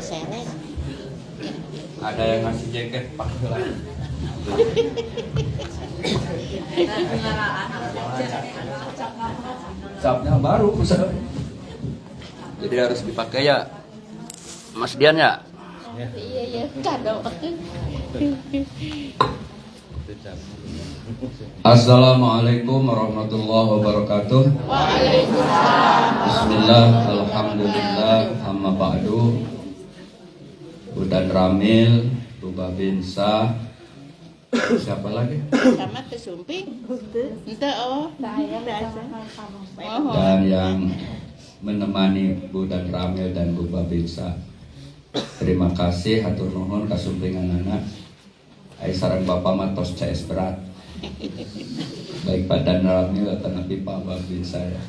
Seret. Ada yang ngasih jaket pakai lah. Capnya baru misalnya. Jadi harus dipakai ya, Mas Dian ya. Iya kado. Assalamualaikum warahmatullahi wabarakatuh. Waalaikumsalam. Bismillah, alhamdulillah, amma ba'du. Budan Ramil, Bu Babinsa, siapa lagi? Sama kesumping. Ente oh. Saya biasa. Dan yang menemani Budan Ramil dan Bu Babinsa. Terima kasih, hatur nuhun kasumpingan anak. Ai sareng Bapak matos CS berat. Baik Pak Dan Ramil atau Nabi Pak Babinsa ya.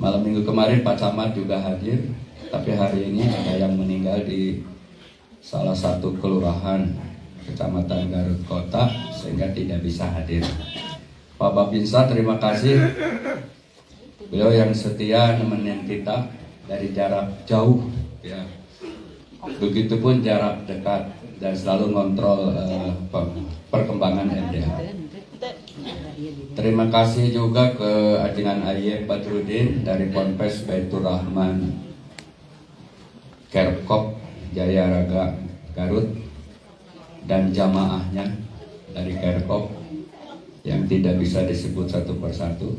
Malam minggu kemarin Pak Camat juga hadir, tapi hari ini ada yang meninggal di salah satu kelurahan Kecamatan Garut Kota sehingga tidak bisa hadir. Pak Babinsa terima kasih. Beliau yang setia nemenin kita dari jarak jauh ya. Begitupun jarak dekat dan selalu ngontrol perkembangan MDA. Terima kasih juga ke Ajengan Aye Badrudin dari Ponpes Baitur Rahman Kerkop Jaya Raga Garut dan jamaahnya dari Kerkop yang tidak bisa disebut satu persatu.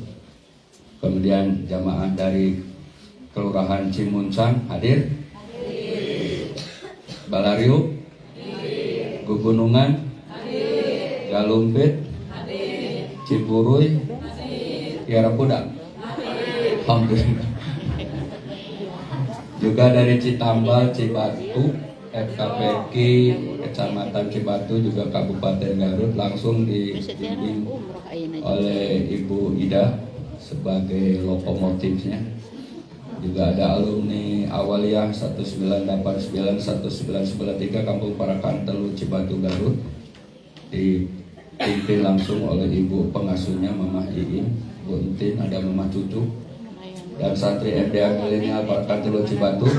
Kemudian jamaah dari Kelurahan Cimuncang hadir, Balariu, Gugunungan, Galumpit, Cipuruy, Kiara Pudak. Alhamdulillah. Juga dari Citambal, Cibatu, FKPK, Kecamatan Cibatu, juga Kabupaten Garut langsung dibimbing oleh Ibu Ida sebagai lokomotifnya. Juga ada alumni Awaliyah 1989 1993 Kampung Parakan Telu Cibatu Garut dipimpin langsung oleh ibu pengasuhnya Mamah Iin, Bu Entin, ada Mamah Cucu dan santri MDA milenial Parakan Telu Cibatu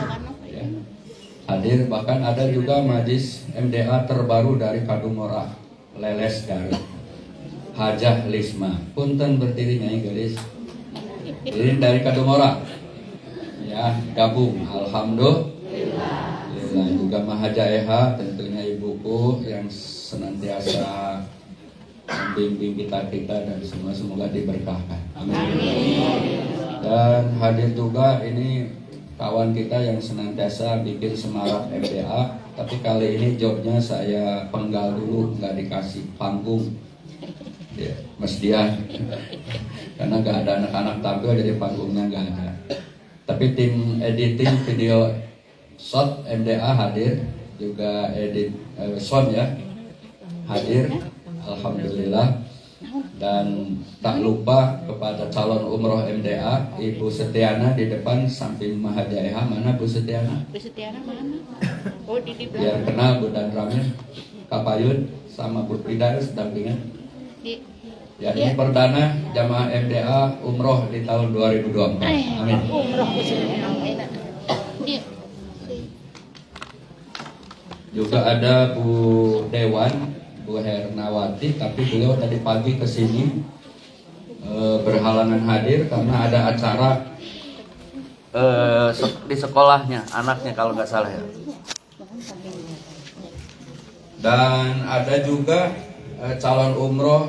ya, hadir. Bahkan ada juga majlis MDA terbaru dari Kadungora Leles Garut, Hajah Lisma. Punten berdirinya guys. Ini dari Kadungora ya, gabung. Alhamdulillah. Juga Mahaja Eha tentunya ibuku yang senantiasa membimbing kita dan semua, semoga diberkahkan. Amin. Dan hadir juga ini kawan kita yang senantiasa bikin semarak MDA, tapi kali ini jobnya saya penggal dulu, nggak dikasih panggung ya, Mas Dian karena nggak ada anak-anak tampil jadi panggungnya nggak ada. Tapi tim editing video shot MDA hadir, juga edit sound ya hadir, alhamdulillah. Dan tak lupa kepada calon umroh MDA Ibu Setiana di depan samping Mahajaeha. Mana Bu Setiana? Bu Setiana mana? Oh di belakang. Biar kenal Bu Dan Ramil, Kapayun sama Bu Pidar sedampingan. Ya, ini perdana jamaah MDA umroh di tahun 2024. Amin. Umroh enak. Juga ada Bu Dewan, Bu Hernawati, tapi beliau tadi pagi ke sini berhalangan hadir karena ada acara di sekolahnya anaknya kalau nggak salah ya. Dan ada juga calon umroh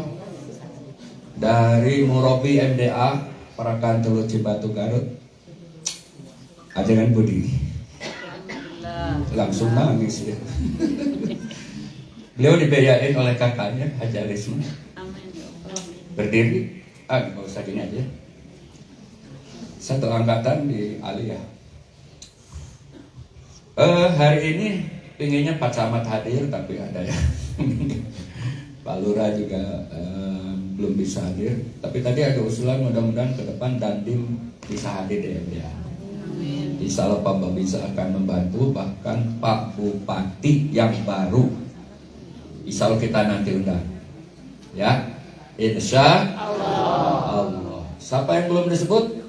dari Murabi MDA Parakan Telu Cibatu Garut, Ajengan Budi. Langsung nangis ya. Beliau dibiayain oleh kakaknya Haji Alisma. Berdiri, nggak usah gini aja. Satu angkatan di Aliyah. Hari ini pinginnya Pak Camat hadir, tapi ada ya. Pak Lurah juga belum bisa hadir. Tapi tadi ada usulan mudah-mudahan ke depan Dandim bisa hadir di MDA. Insya Allah Pak Babinsa akan membantu, bahkan Pak Bupati yang baru insya Allah kita nanti undang ya, insya Allah. Siapa yang belum disebut?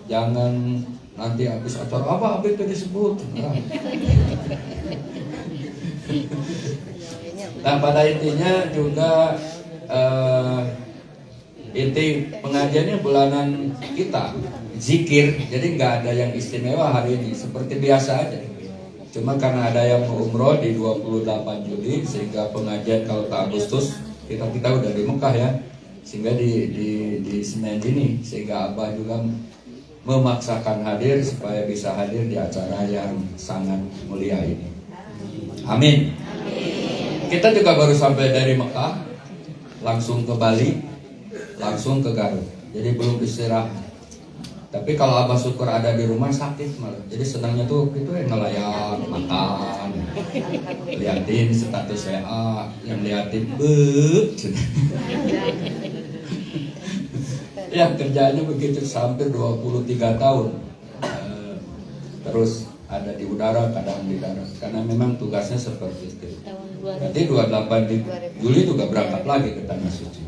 Jangan nanti habis acara apa itu disebut. Nah pada intinya juga inti pengajiannya bulanan kita zikir, jadi nggak ada yang istimewa hari ini, seperti biasa aja. Cuma karena ada yang mau umroh di 28 Juli sehingga pengajian kalau ke Agustus kita udah di Mekah ya, sehingga di Senin ini sehingga Abah juga memaksakan hadir supaya bisa hadir di acara yang sangat mulia ini. Amin. Kita juga baru sampai dari Mekah, langsung ke Bali, langsung ke Garut. Jadi belum istirahat. Tapi kalau Abah syukur ada di rumah sakit malah. Jadi senangnya tuh itu nelayan, makan, liatin status WA, yang liatin ya kerjaannya begitu sampai 23 tahun. Terus ada di udara, kadang di darat. Karena memang tugasnya seperti itu. Nanti 28 Juli juga berangkat lagi ke Tanah Suci.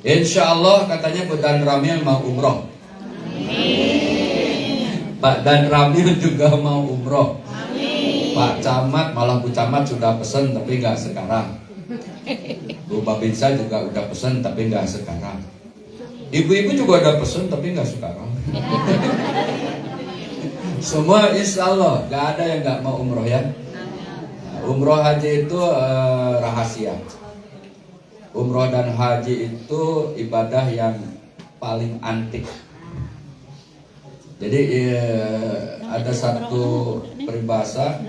Insya Allah katanya Bu Dan Ramil mau umroh. Pak Dan Ramil juga mau umroh. Pak Camat, malah Bu Camat sudah pesen tapi nggak sekarang. Bu Babinsa juga udah pesen tapi nggak sekarang. Ibu-ibu juga udah pesen tapi nggak sekarang. Semua insya Allah, nggak ada yang nggak mau umroh ya. Umroh haji itu rahasia. Umroh dan haji itu ibadah yang paling antik. Jadi ada satu peribahasa,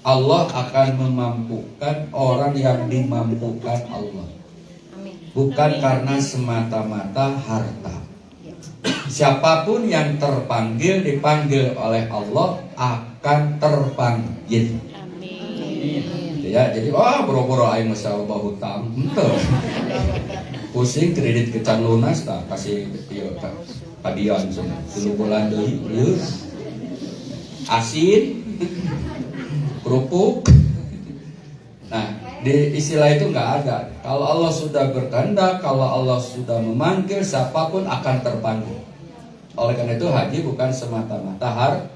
Allah akan memampukan orang yang dimampukan Allah, bukan karena semata-mata harta. Siapapun yang terpanggil dipanggil oleh Allah akan terpanggil. Ya, jadi boro-boro aing masa loba hutang, henteu. Pusing kredit kecan lunas tak kasih ieu kadian cenah. 3 bulan deui, ieu. Asin, kerupuk. Nah, di istilah itu nggak ada. Kalau Allah sudah berkehendak, kalau Allah sudah memanggil, siapapun akan terpanggil. Oleh karena itu haji bukan semata-mata harta.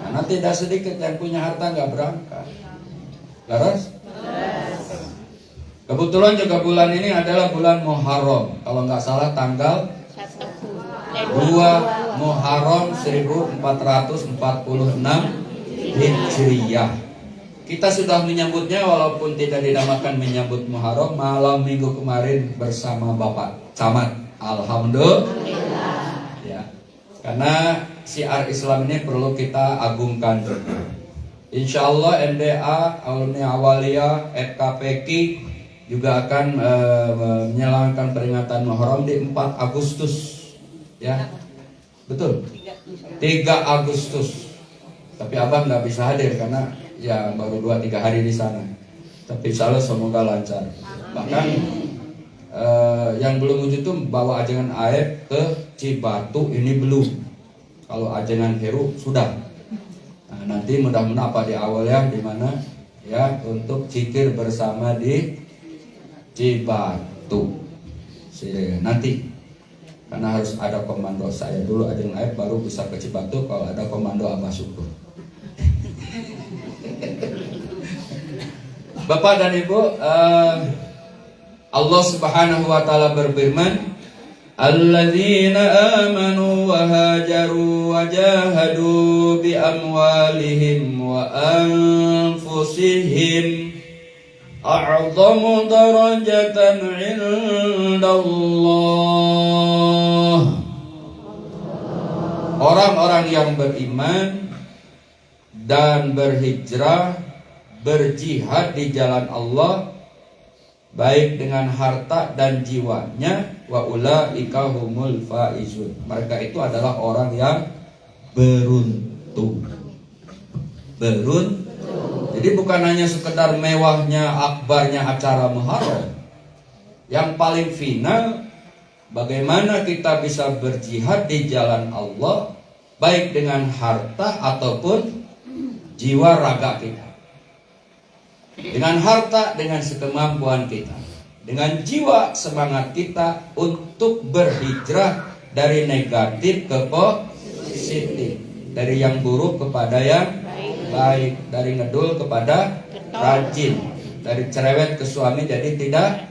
Karena tidak sedikit yang punya harta nggak berangkat. Laras? Kebetulan juga bulan ini adalah bulan Muharram. Kalau nggak salah tanggal 2 Muharram 1446 Hijriyah. Kita sudah menyambutnya walaupun tidak dinamakan menyambut Muharram. Malam minggu kemarin bersama Bapak Camat. Alhamdulillah. Ya. Karena syiar Islam ini perlu kita agungkan. Insya Allah MDA, Alumni Awaliyah, FKPK juga akan menyelenggarkan peringatan Muharram di 4 Agustus. Ya, betul. 3 Agustus. Tapi Abang nggak bisa hadir karena ya baru 2-3 hari di sana. Tapi insya Allah semoga lancar. Bahkan yang belum wujud itu bawa ajengan air ke Cibatu ini belum. Kalau ajengan Heru sudah. Nah, nanti mudah-mudahan apa di awal ya di mana ya untuk zikir bersama di Cibatu. Nanti karena harus ada komando saya dulu ajengan air baru bisa ke Cibatu. Kalau ada komando Abah syukur. Bapak dan Ibu, Allah Subhanahu wa taala berfirman, "Alladzina amanu wa hajaru wa jahadu bi amwalihim wa anfusihim a'zamu darajatan 'indallah." Orang-orang yang beriman dan berhijrah, berjihad di jalan Allah baik dengan harta dan jiwanya, wa ulaika humul faizun. Mereka itu adalah orang yang beruntung. Jadi bukan hanya sekedar mewahnya, akbarnya acara Muharram. Yang paling final, bagaimana kita bisa berjihad di jalan Allah baik dengan harta ataupun jiwa raga kita. Dengan harta, dengan sekemampuan kita. Dengan jiwa, semangat kita untuk berhijrah dari negatif ke positif, dari yang buruk kepada yang baik, dari ngedul kepada rajin, dari cerewet ke suami jadi tidak.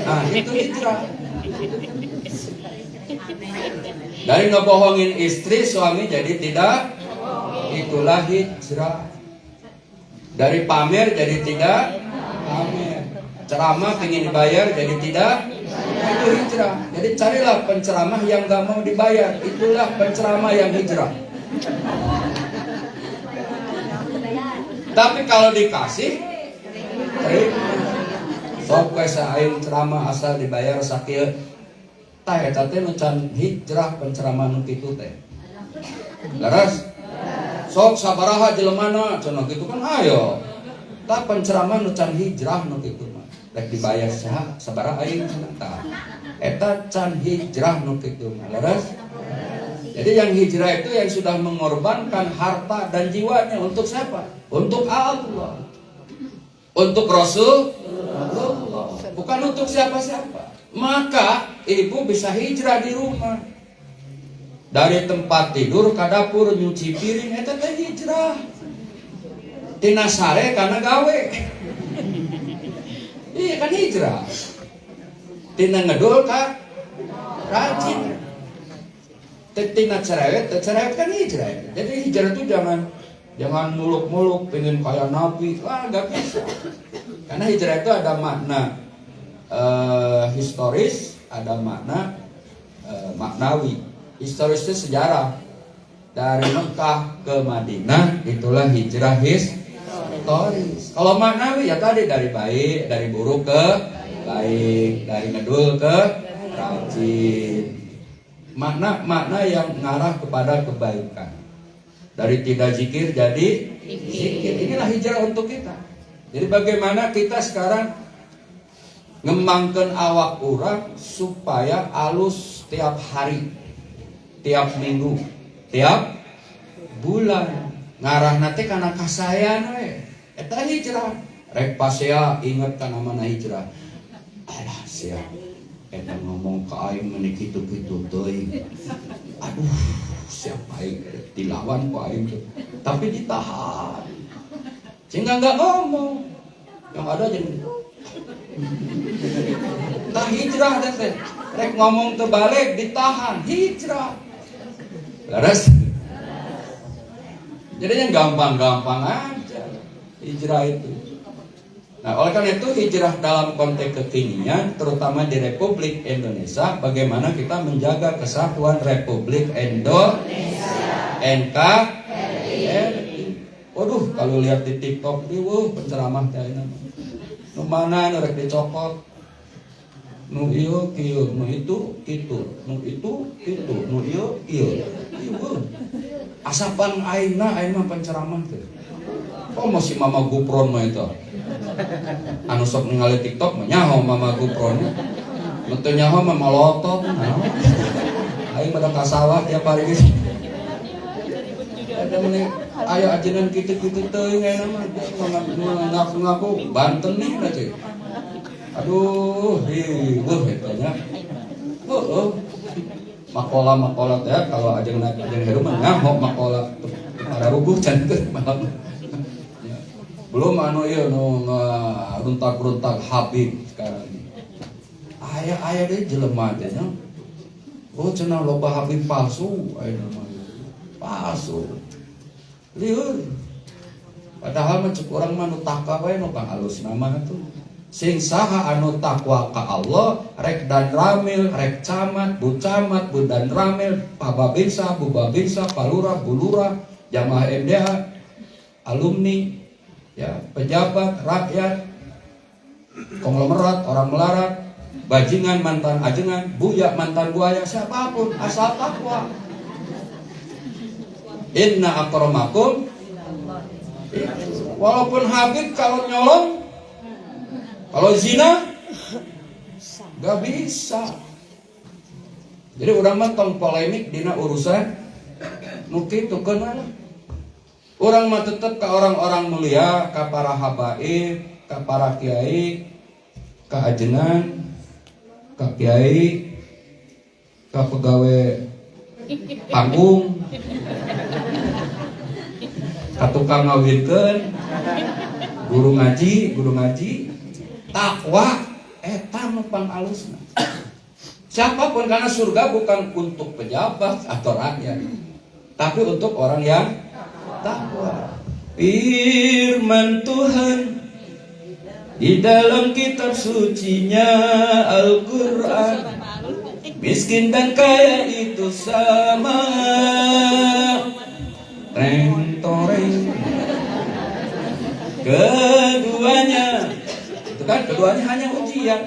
Nah, itu hijrah. Dari ngebohongin istri suami jadi tidak, itulah hijrah. Dari pamer jadi tidak pamer, ceramah ingin dibayar jadi tidak, itu hijrah. Jadi carilah penceramah yang gak mau dibayar, itulah penceramah yang hijrah. Tapi kalau dikasih, terima. Sok kesa aing ceramah asal dibayar sakieu. Tah eta teh nu can hijrah penceramah nu kitu teh. Laras. Sok sabaraha jelemana cenah kitu kan ayo. Tah penceramah nu can hijrah nu kitu mah. Rek dibayar saha sabaraha aing cenah tah. Eta can hijrah nu kitu mah. Laras. Jadi yang hijrah itu yang sudah mengorbankan harta dan jiwanya untuk siapa? Untuk Allah. Untuk Rasulullah, bukan untuk siapa-siapa. Maka ibu bisa hijrah di rumah. Dari tempat tidur ke dapur nyuci piring, itu teh hijrah. Tina sare karena gawe. Iya kan hijrah. Tina ngedul ka rajin. Tina cerewet kan hijrah. Jadi hijrah itu jangan muluk-muluk pengen kayak Nabi, gak bisa. Karena hijrah itu ada makna historis, ada makna maknawi. Historis itu sejarah. Dari Mekah ke Madinah, itulah hijrah historis. Kalau maknawi ya tadi dari baik, dari buruk ke baik, dari ngedul ke rajin. Makna yang mengarah kepada kebaikan. Dari tidak zikir jadi zikir. Inilah hijrah untuk kita. Jadi bagaimana kita sekarang ngembangkan awak orang supaya alus tiap hari, tiap minggu, tiap bulan. Ngarah nanti karena kasayan we. Eta hijrah. Rek pasea ingat kana mana hijrah. Alah sia. Eta ngomong ke aing meuni kitu-kitu teuing. Aduh, siapa aing dilawan ku aing tuh. Tapi ditahan. Sehingga enggak ngomong. Yang ada jadi tah hijrah teh. Rek ngomong terbalik ditahan, hijrah. Laras. Jadi yang gampang-gampang aja hijrah itu. Nah, oleh karena itu hijrah dalam konteks kekinian, terutama di Republik Indonesia, bagaimana kita menjaga kesatuan Republik Indonesia, NKRI. Waduh, kalau lihat di TikTok, penceramah kayaknya. Nu mana nu rek dicokot, nu ieu kieu, nu itu kitu, nu itu kitu, nu ieu ieu. Asapan aina penceramah teh. Oh masih mama gupron mah itu. Anu sok ningali TikTok mah nyaho mama gupronnya. Nu teu nyaho mah malotot. Aing pada ka sawah tiap hari geus. Ada meneh aya ajenan kitu-kitu teuing ayeuna mah ngaku-ngaku Banten nih teh. Aduh, riweuh eta nya. Heueuh. Makola teh kalau ajeun heru mah nyaho makola para rubuh cantik malam. Belum anu ieu nu runtak-runtak Habib sekarang ini. Aya deui jelema teh nya. Oh cenah loba Habib palsu ayeuna mah. Palsu. Lieur. Padahal mah cek urang mah nu takwa we nu halus nama tuh. Sing saha anu takwa ka Allah rek dan ramil, rek camat, bu dan ramil, pababinsa, bu babinsa, palura, bulura, jamaah MDH, alumni, ya, pejabat, rakyat, konglomerat, orang melarat, bajingan, mantan ajengan, buya, mantan buaya, siapapun asal takwa. Inna akramakum, walaupun Habib kalau nyolong, kalau zina gak bisa. Jadi urang mah tong polemik dina urusan nu kitu keun. Urang mah tetep ka orang-orang mulia, ka para habaib, ka para kiai, ka ajengan, ka kiai, ka pegawai panggung, ka tukang ngawinkeun, guru ngaji, takwa eta nu pangalusna. Siapapun, karena surga bukan untuk pejabat atau rakyat, tapi untuk orang yang takwa. Firman Tuhan di dalam kitab sucinya Al-Quran, miskin dan kaya itu sama. Reng toreng. Keduanya, itu kan keduanya hanya ujian.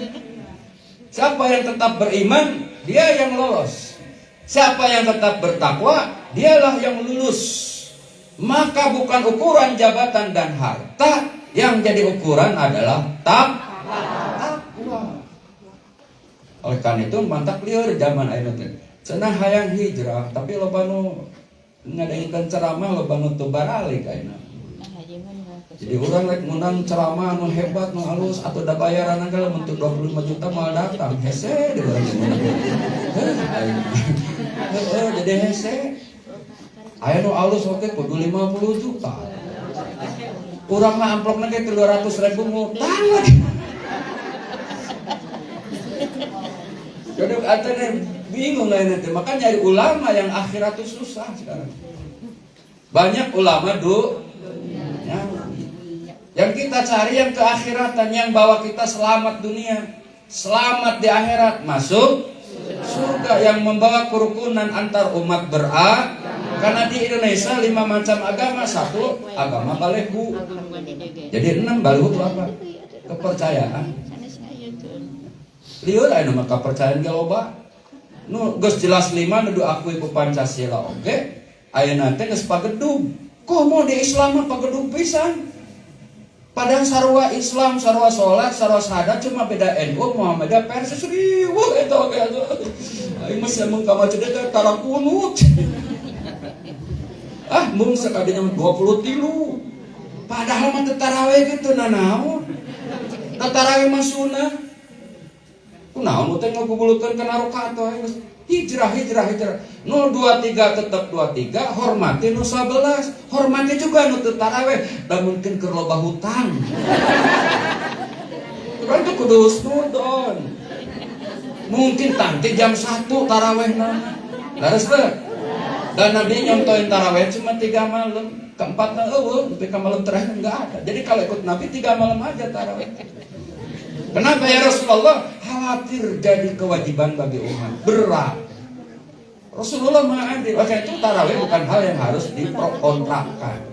Siapa yang tetap beriman, dia yang lolos. Siapa yang tetap bertakwa, dialah yang lulus. Maka bukan ukuran jabatan dan harta, yang jadi ukuran adalah takwa. Oleh karena itu mantak lieur zaman ayeuna teh. Cenah hayang hijrah, tapi loba nu ngadaikeun ceramah, loba nu teu baralik ayeuna. Jadi orang rek menang ceramah nu hebat nu halus atau da bayaran anggal untuk 25 juta mal datang hese deui urang menang. Jadi hese. Aya nu halus oke kudu 50 juta. Urang mah amplopna ge 200.000 ngutang lagi. Jadi artinya bingung lah ini. Makanya nyari ulama yang akhirat itu susah sekarang. Banyak ulama yang kita cari yang keakhiratan, yang bawa kita selamat dunia, selamat di akhirat, masuk surga, yang membawa kerukunan antar umat karena di Indonesia 5 macam agama, 1 agama balehu. Jadi 6 balehu itu apa? Kepercayaan. Liur aya mah kepercayaan ge loba. Nu geus jelas 5 nu diakui ku Pancasila oge, ayeuna teh geus pagedug. Komo di Islam mah pagedug pisan. Padahal sarua Islam, sarua sholat, sarua syahadat, cuma beda NU, Muhammadiyah, Persis, riweuh eta oge atuh. Aing mah sia mung ka masjid teh tara kunut. Mung sakadinya 23. Padahal mah teu tarawih kitu nanaon. Tarawih mah sunah. Kunaon teh ngagugulkeun kana rakaat we. Hijrah. 023 tetap 23, hormati 11. Hormati juga nu teu tarawih, da mungkin keur loba hutang. Kan itu kudu husnudon. Mungkin tanti jam 1 tarawihna. Laras teh. Dan Nabi nyontohin tarawih cuma 3 malam, keempatnya tapi ke malam terakhir enggak ada. Jadi kalau ikut Nabi 3 malam aja tarawih. Kenapa ya Rasulullah? Khawatir jadi kewajiban bagi umat, berat. Rasulullah mengadil, maka itu tarawih bukan hal yang harus diperkontrakkan.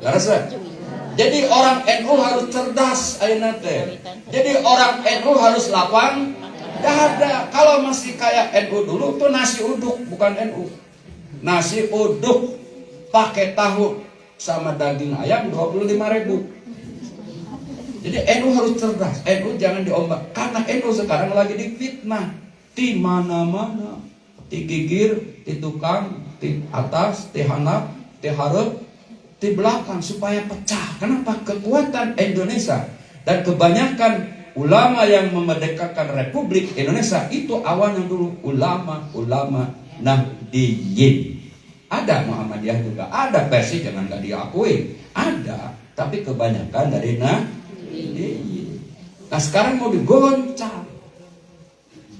Jadi orang NU harus cerdas ayeuna teh. Jadi orang NU harus lapang dada. Kalau masih kayak NU dulu tuh nasi uduk bukan NU. Nasi uduk pakai tahu sama daging ayam 25.000. Jadi NU harus cerdas, NU jangan diombak. Karena NU sekarang lagi difitnah di mana-mana, di gigir, di tukang, di atas, di handap, di hareup, di belakang supaya pecah. Kenapa? Kekuatan Indonesia dan kebanyakan ulama yang memerdekakan Republik Indonesia itu awalnya dulu ulama Nahdiyin. Ada Muhammadiyah juga, ada Persis jangan gak diakui, ada, tapi kebanyakan dari Nah sekarang mau digoncang.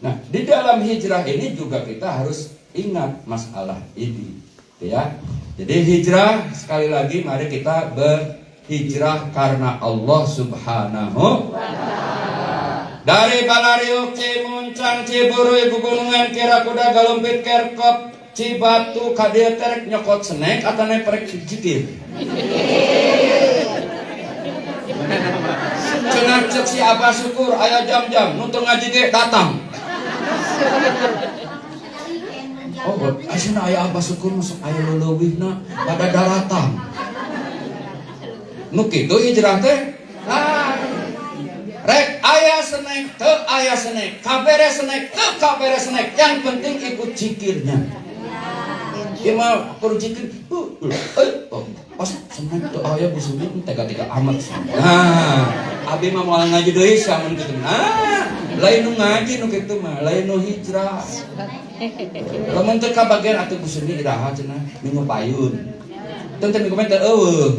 Nah di dalam hijrah ini juga kita harus ingat masalah ini, ya. Jadi hijrah sekali lagi mari kita berhijrah karena Allah Subhanahu wa Ta'ala. Dari Balariuk, Cimuncang, Ciburuy, Gugunungan, Kira Kuda, Galumpit, Kerkop, Cibatu, Kadir, Terek, Nyokot, Senek, atau Neperek, Jikir. Cenah cek si Abah Syukur aya jam-jam nuntun ngaji ge datang. Oh, ayeuna aya Abah Syukur masuk aya leuwihna pada daratang. Nu kitu hijrah teh. Rek aya senek teu aya senek, kabere senek teu kabere senek, yang penting ikut zikirnya. Ieu mah kudu zikir. Pas senek teu aya busukna tega-tega amat. Abi mah moal ngaji deui samun kitu. Lain nu ngaji nu kitu mah, lain nu hijrah. Lamun teu kabagian atuh Gusti iraha cenah minggu payun. Teu minggu komentar eueuh.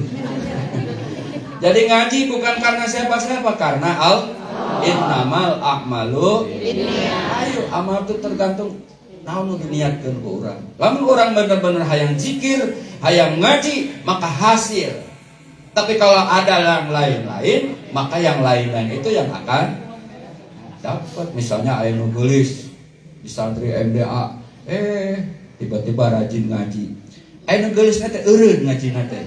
Jadi ngaji bukan karena siapa-siapa, karena innamal a'malu binniyat. Ayo amal itu tergantung naon nu diniatkeun ku urang. Lamun urang bener-bener hayang zikir, hayang ngaji, maka hasil. Tapi kalau ada yang lain-lain, maka yang lain-lain itu yang akan dapat. Misalnya aya nu geulis di santri MDA, tiba-tiba rajin ngaji. Aya nu geulis teh eureun ngajina teh.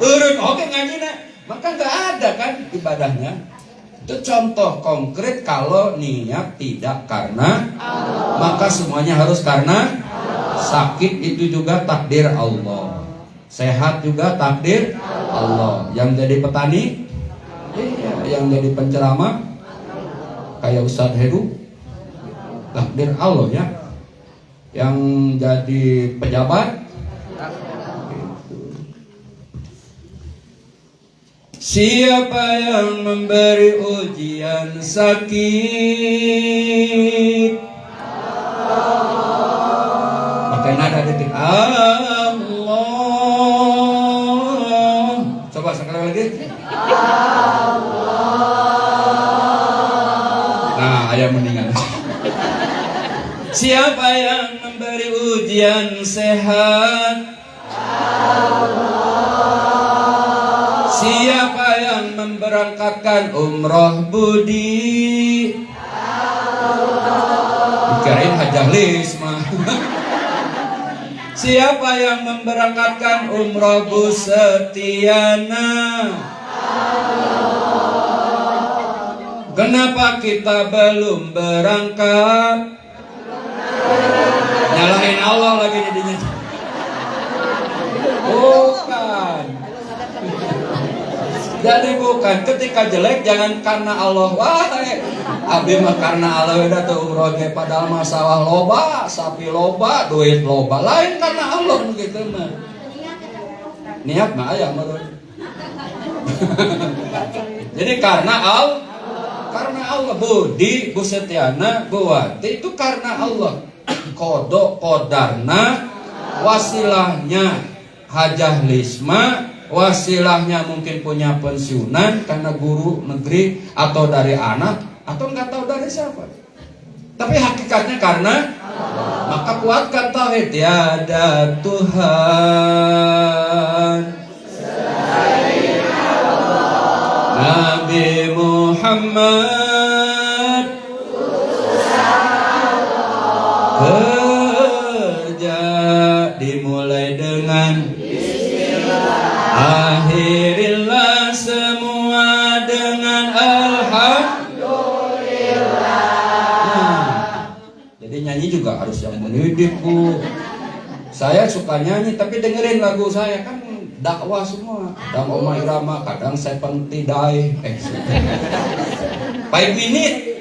Eureun oge ngajina, maka enggak ada kan ibadahnya. Itu contoh konkret kalau niat tidak karena Allah. Maka semuanya harus karena Allah. Sakit itu juga takdir Allah. Sehat juga takdir Allah. Yang jadi petani, yang jadi penceramah kayak Ustadz Heru, takdir Allah ya. Yang jadi pejabat, siapa yang memberi ujian sakit, pakai nada detik Allah. Coba sekali lagi. Nah, ayah mendingan. Siapa yang memberi ujian sehat? Siapa yang memberangkatkan umroh budi? Dikirain hajah lisma. Siapa yang memberangkatkan umroh Bu Setiana? Kenapa kita belum berangkat? Nyalahin Allah lagi jadinya. Bukan. Jadi bukan, ketika jelek jangan karena Allah. Wah, abi mah karena Allah udah tuh umroh ge padahal mah sawah loba, sapi loba, duit loba. Lain karena Allah begitu mah. Niat mah aya menurut. Jadi karena Allah budi Bu Setiana Buwati itu karena Allah. Kodok kodarna, wasilahnya hajah lisma, wasilahnya mungkin punya pensiunan karena guru negeri atau dari anak atau nggak tahu dari siapa. Tapi hakikatnya karena Allah. Maka kuatkan tauhid, tiada Tuhan selain Allah. Nabi Muhammad kerja dimulai dengan akhirilah semua dengan alhamdulillah. Jadi nyanyi juga harus yang mendidik Bu. Saya suka nyanyi tapi dengerin lagu saya kan dakwah semua. Dan Oma Irama kadang saya pentidai 5 minute.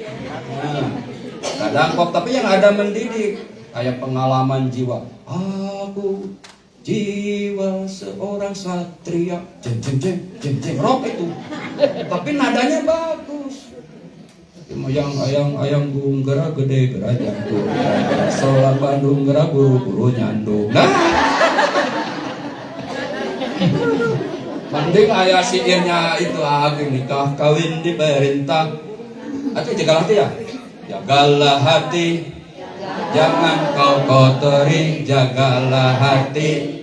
Kadang kok tapi yang ada mendidik kayak pengalaman jiwa. Aku jiwa seorang satria, jeng jeng jeng jeng jeng rock itu. Tapi nadanya bagus. Ayang gung gera gede gera jantung. Solar Bandung gera buru-buru nyandung. Nah. Mending ayah siirnya itu ageng nikah kawin diperintah. Atau jaga hati ya? Jagalah hati, jangan kau kotori, jagalah hati.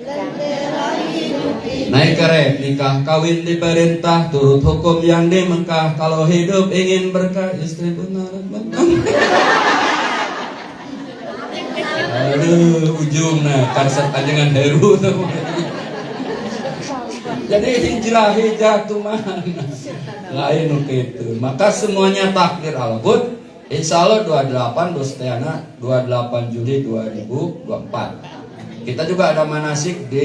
Naik keren, nikah kawin diperintah, turut hukum yang di Mekah. Kalau hidup ingin berkah, istri benar benar. Aduh, ujungnya kaset ajengan heru tuh. Jadi hijrah tuh mana? Lain gitu. Maka semuanya takdir Allah. Bud, insya Allah 28 Dostiana 28 Juli 2024. Kita juga ada manasik di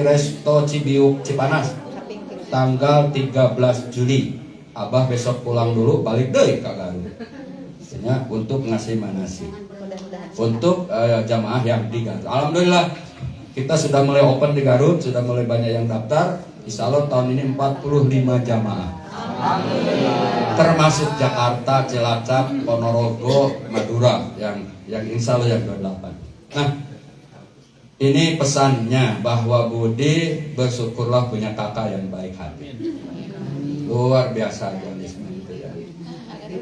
Resto Cibiuk Cipanas tanggal 13 Juli. Abah besok pulang dulu balik deh ke Garut. Untuk ngasih manasik untuk jamaah yang di Garut. Alhamdulillah kita sudah mulai open di Garut, sudah mulai banyak yang daftar. Insya Allah tahun ini 45 jamaah. Termasuk Jakarta, Cilacap, Ponorogo, Madura yang insya Allah yang 28. Nah, ini pesannya bahwa Budi bersyukurlah punya kakak yang baik hati. Luar biasa idealisme itu ya.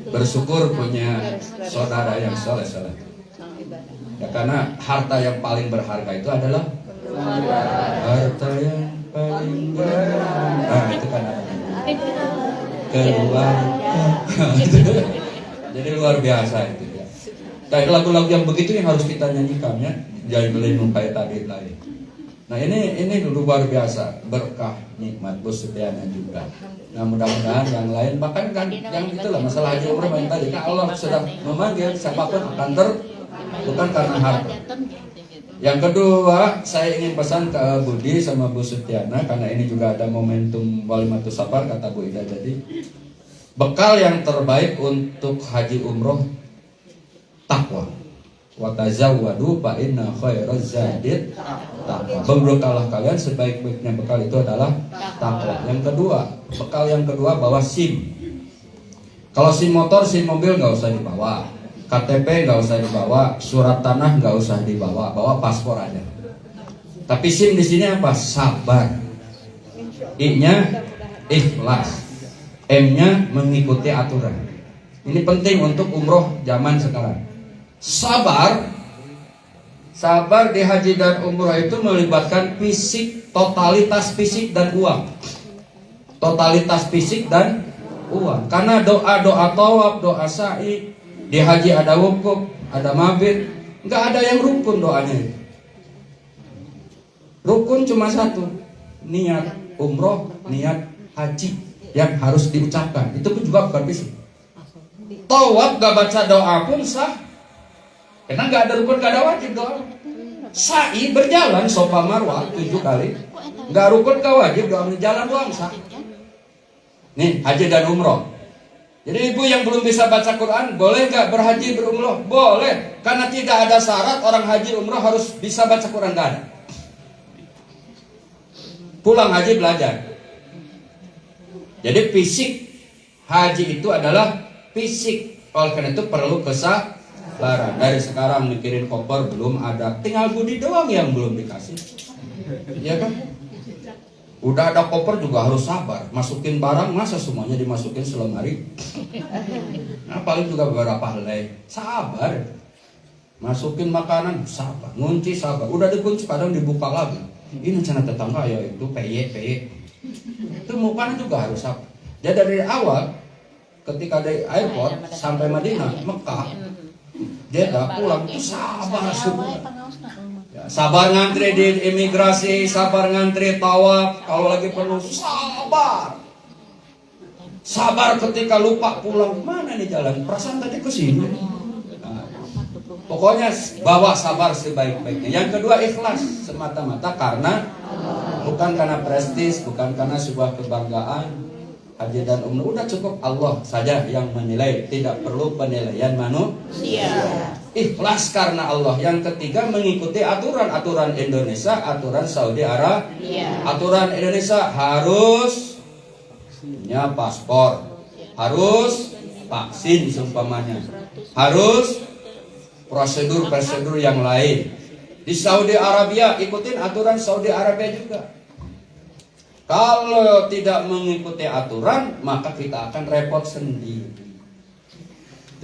Bersyukur punya saudara yang soleh. Ya, karena harta yang paling berharga itu adalah harta yang paling berharga. Nah, itu kan keluarga. Jadi luar biasa itu ya. Kayak lagu-lagu yang begitu yang harus kita nyanyikan ya. Jangan melindung kayak tadi lain. Nah ini luar biasa berkah nikmat Bu Sutiana juga. Nah mudah-mudahan yang lain bahkan kan yang itulah masalah haji umroh yang tadi kan Allah sudah memanggil siapapun akan bukan karena harta. Yang kedua saya ingin pesan ke Budi sama Bu Sutiana karena ini juga ada momentum Walimatus Safar kata Bu Ida jadi bekal yang terbaik untuk haji umroh takwa. Wa tazawwadu fa inna khairaz zadid taqwa. Berbekalah kalian sebaik-baiknya bekal itu adalah takwa. Yang kedua, bekal yang kedua bawa SIM. Kalau SIM motor, SIM mobil nggak usah dibawa. KTP nggak usah dibawa, surat tanah nggak usah dibawa, bawa paspor aja. Tapi SIM di sini apa? Sabar. I-nya ikhlas. M-nya mengikuti aturan. Ini penting untuk umroh zaman sekarang. Sabar di haji dan umroh itu melibatkan fisik, totalitas fisik dan uang. Totalitas fisik dan uang. Karena doa-doa tawaf, doa sa'i, di haji ada wukuf, ada mabit, nggak ada yang rukun doanya. Rukun cuma satu, niat umroh, niat haji yang harus diucapkan. Itu pun juga bukan fisik. Tawaf gak baca doa pun sah. Karena nggak ada rukun, nggak ada wajib doa. Sa'i berjalan Sofa Marwah 7 kali, nggak rukun, nggak wajib doa berjalan doang sah. Nih haji dan umroh. Jadi ibu yang belum bisa baca Quran boleh nggak berhaji berumroh? Boleh, karena tidak ada syarat orang haji umroh harus bisa baca Quran, nggak ada. Pulang haji belajar. Jadi fisik haji itu adalah fisik. Oleh karena itu perlu kesabaran. Dari sekarang mikirin koper belum ada, tinggal Budi doang yang belum dikasih, ya kan? Udah ada koper juga harus sabar. Masukin barang masa semuanya dimasukin selemari? Nah paling juga beberapa helai. Sabar. Masukin makanan sabar, ngunci sabar. Udah dikunci kadang dibuka lagi. Ini rencana tetangga ya itu peye. Itu mukanya juga harus sabar. Jadi dari awal ketika dari airport sampai Madinah, Mekah, Jeddah pulang itu sabar semua. Ya, sabar ngantri di imigrasi, sabar ngantri tawaf, kalau lagi penuh sabar. Sabar ketika lupa pulang, mana nih jalan? Perasaan tadi ke sini. Nah, pokoknya bawa sabar sebaik-baiknya. Yang kedua ikhlas semata-mata karena bukan karena prestis, bukan karena sebuah kebanggaan. Haji dan umroh udah cukup Allah saja yang menilai, tidak perlu penilaian manusia. Ikhlas karena Allah. Yang ketiga mengikuti aturan Indonesia, aturan Saudi Arabia. Aturan Indonesia harus punya paspor, harus vaksin seumpamanya, harus prosedur yang lain. Di Saudi Arabia ikutin aturan Saudi Arabia juga. Kalau tidak mengikuti aturan, maka kita akan repot sendiri.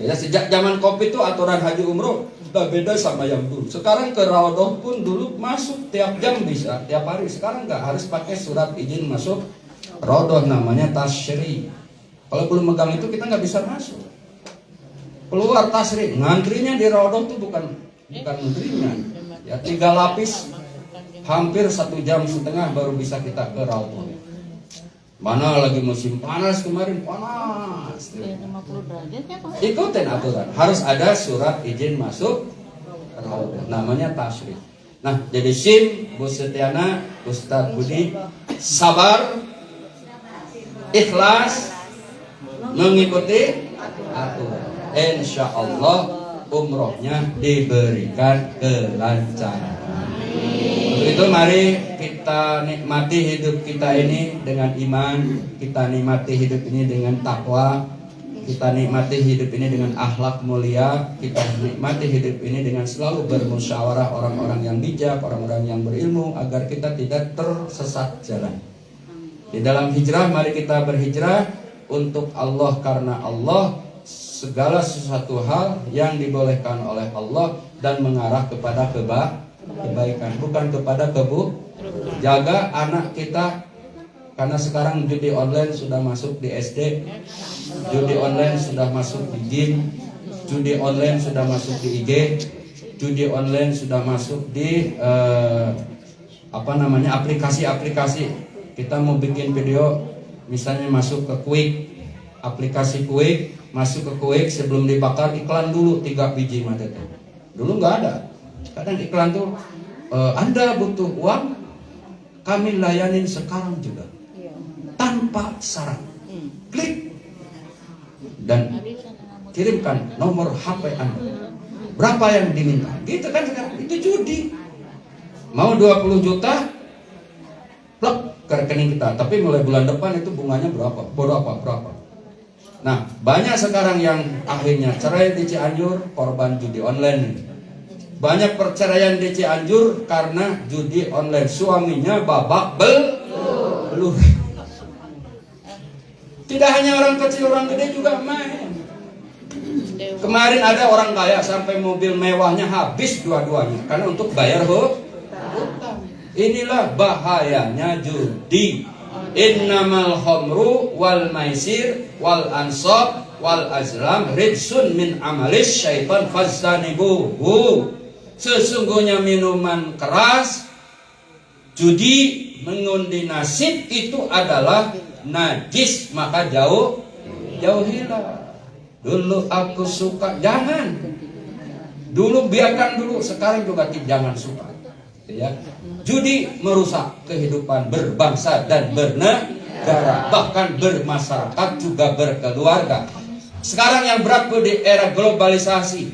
Ya, sejak zaman Covid itu aturan haji umroh udah beda sama yang dulu. Sekarang ke Raudhah pun dulu masuk tiap jam bisa, tiap hari. Sekarang nggak harus pakai surat izin masuk Raudhah, namanya tasyri. Kalau belum megang itu kita nggak bisa masuk. Keluar tasyri, ngantrinya di Raudhah itu bukan ngantrinya. Ya 3 lapis. Hampir 1,5 jam baru bisa kita ke Raudhah. Mana lagi musim panas kemarin, panas. 50 derajat ya Pak. Ikutin aturan. Harus ada surat izin masuk Raudhah. Namanya tasyrif. Nah, jadi SIM, Bu Sutiana, Ustadz Budi, sabar, ikhlas, mengikuti aturan. Insya Allah umrohnya diberikan kelancaran. Untuk itu mari kita kita nikmati hidup kita ini dengan iman, kita nikmati hidup ini dengan takwa, kita nikmati hidup ini dengan akhlak mulia, kita nikmati hidup ini dengan selalu bermusyawarah orang-orang yang bijak, orang-orang yang berilmu, agar kita tidak tersesat jalan. Di dalam hijrah, mari kita berhijrah untuk Allah, karena Allah, segala sesuatu hal yang dibolehkan oleh Allah dan mengarah kepada kebaikan, bukan kepada jaga anak kita, karena sekarang judi online sudah masuk di SD, judi online sudah masuk di game, judi online sudah masuk di IG, judi online sudah masuk di aplikasi-aplikasi. Kita mau bikin video, misalnya masuk ke Quick, aplikasi Quick, masuk ke Quick, sebelum dibakar iklan dulu 3 biji mata. Dulu nggak ada. Kadang iklan tuh, Anda butuh uang, kami layanin sekarang juga, tanpa syarat. Klik dan kirimkan nomor HP Anda. Berapa yang diminta? Gitu kan sekarang. Itu judi. Mau 20 juta, plek ke rekening kita. Tapi mulai bulan depan itu bunganya berapa? Nah, banyak sekarang yang akhirnya cerai di Cianjur korban judi online. Banyak perceraian di Cianjur karena judi online. Suaminya babak belur. Tidak hanya orang kecil, orang gede juga main. Kemarin ada orang kaya sampai mobil mewahnya habis dua-duanya karena untuk bayar hutang. Inilah bahayanya judi. Innamal khamru wal maisir wal ansab wal azlam rijsun min amalis syaitan fastanibuhu. Sesungguhnya minuman keras, judi, mengundi nasib itu adalah najis, maka jauhilah. Dulu aku suka, jangan. Dulu biarkan dulu, sekarang juga jangan suka. Ya. Judi merusak kehidupan berbangsa dan bernegara, bahkan bermasyarakat juga berkeluarga. Sekarang yang berlaku di era globalisasi,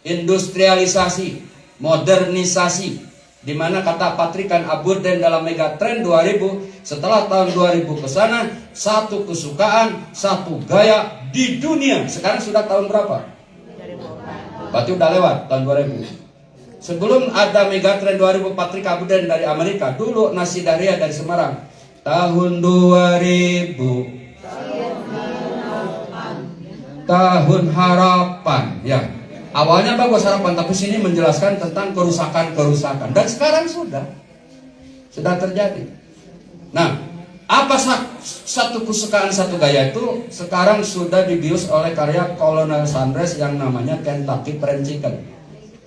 industrialisasi, modernisasi, di mana kata Patrikan Abuden dalam Megatrend 2000, setelah tahun 2000 ke sana, satu kesukaan, satu gaya di dunia. Sekarang sudah tahun berapa? Berarti udah lewat tahun 2000. Sebelum ada Megatrend 2000, Patrik Abuden dari Amerika, dulu Nasi Daria dari Semarang, tahun 2000, tahun harapan, ya. Awalnya bagus harapan, tapi sini menjelaskan tentang kerusakan. Dan sekarang sudah terjadi. Nah, apa satu kesukaan satu gaya itu sekarang sudah dibius oleh karya Colonel Sanders yang namanya Kentucky Fried Chicken,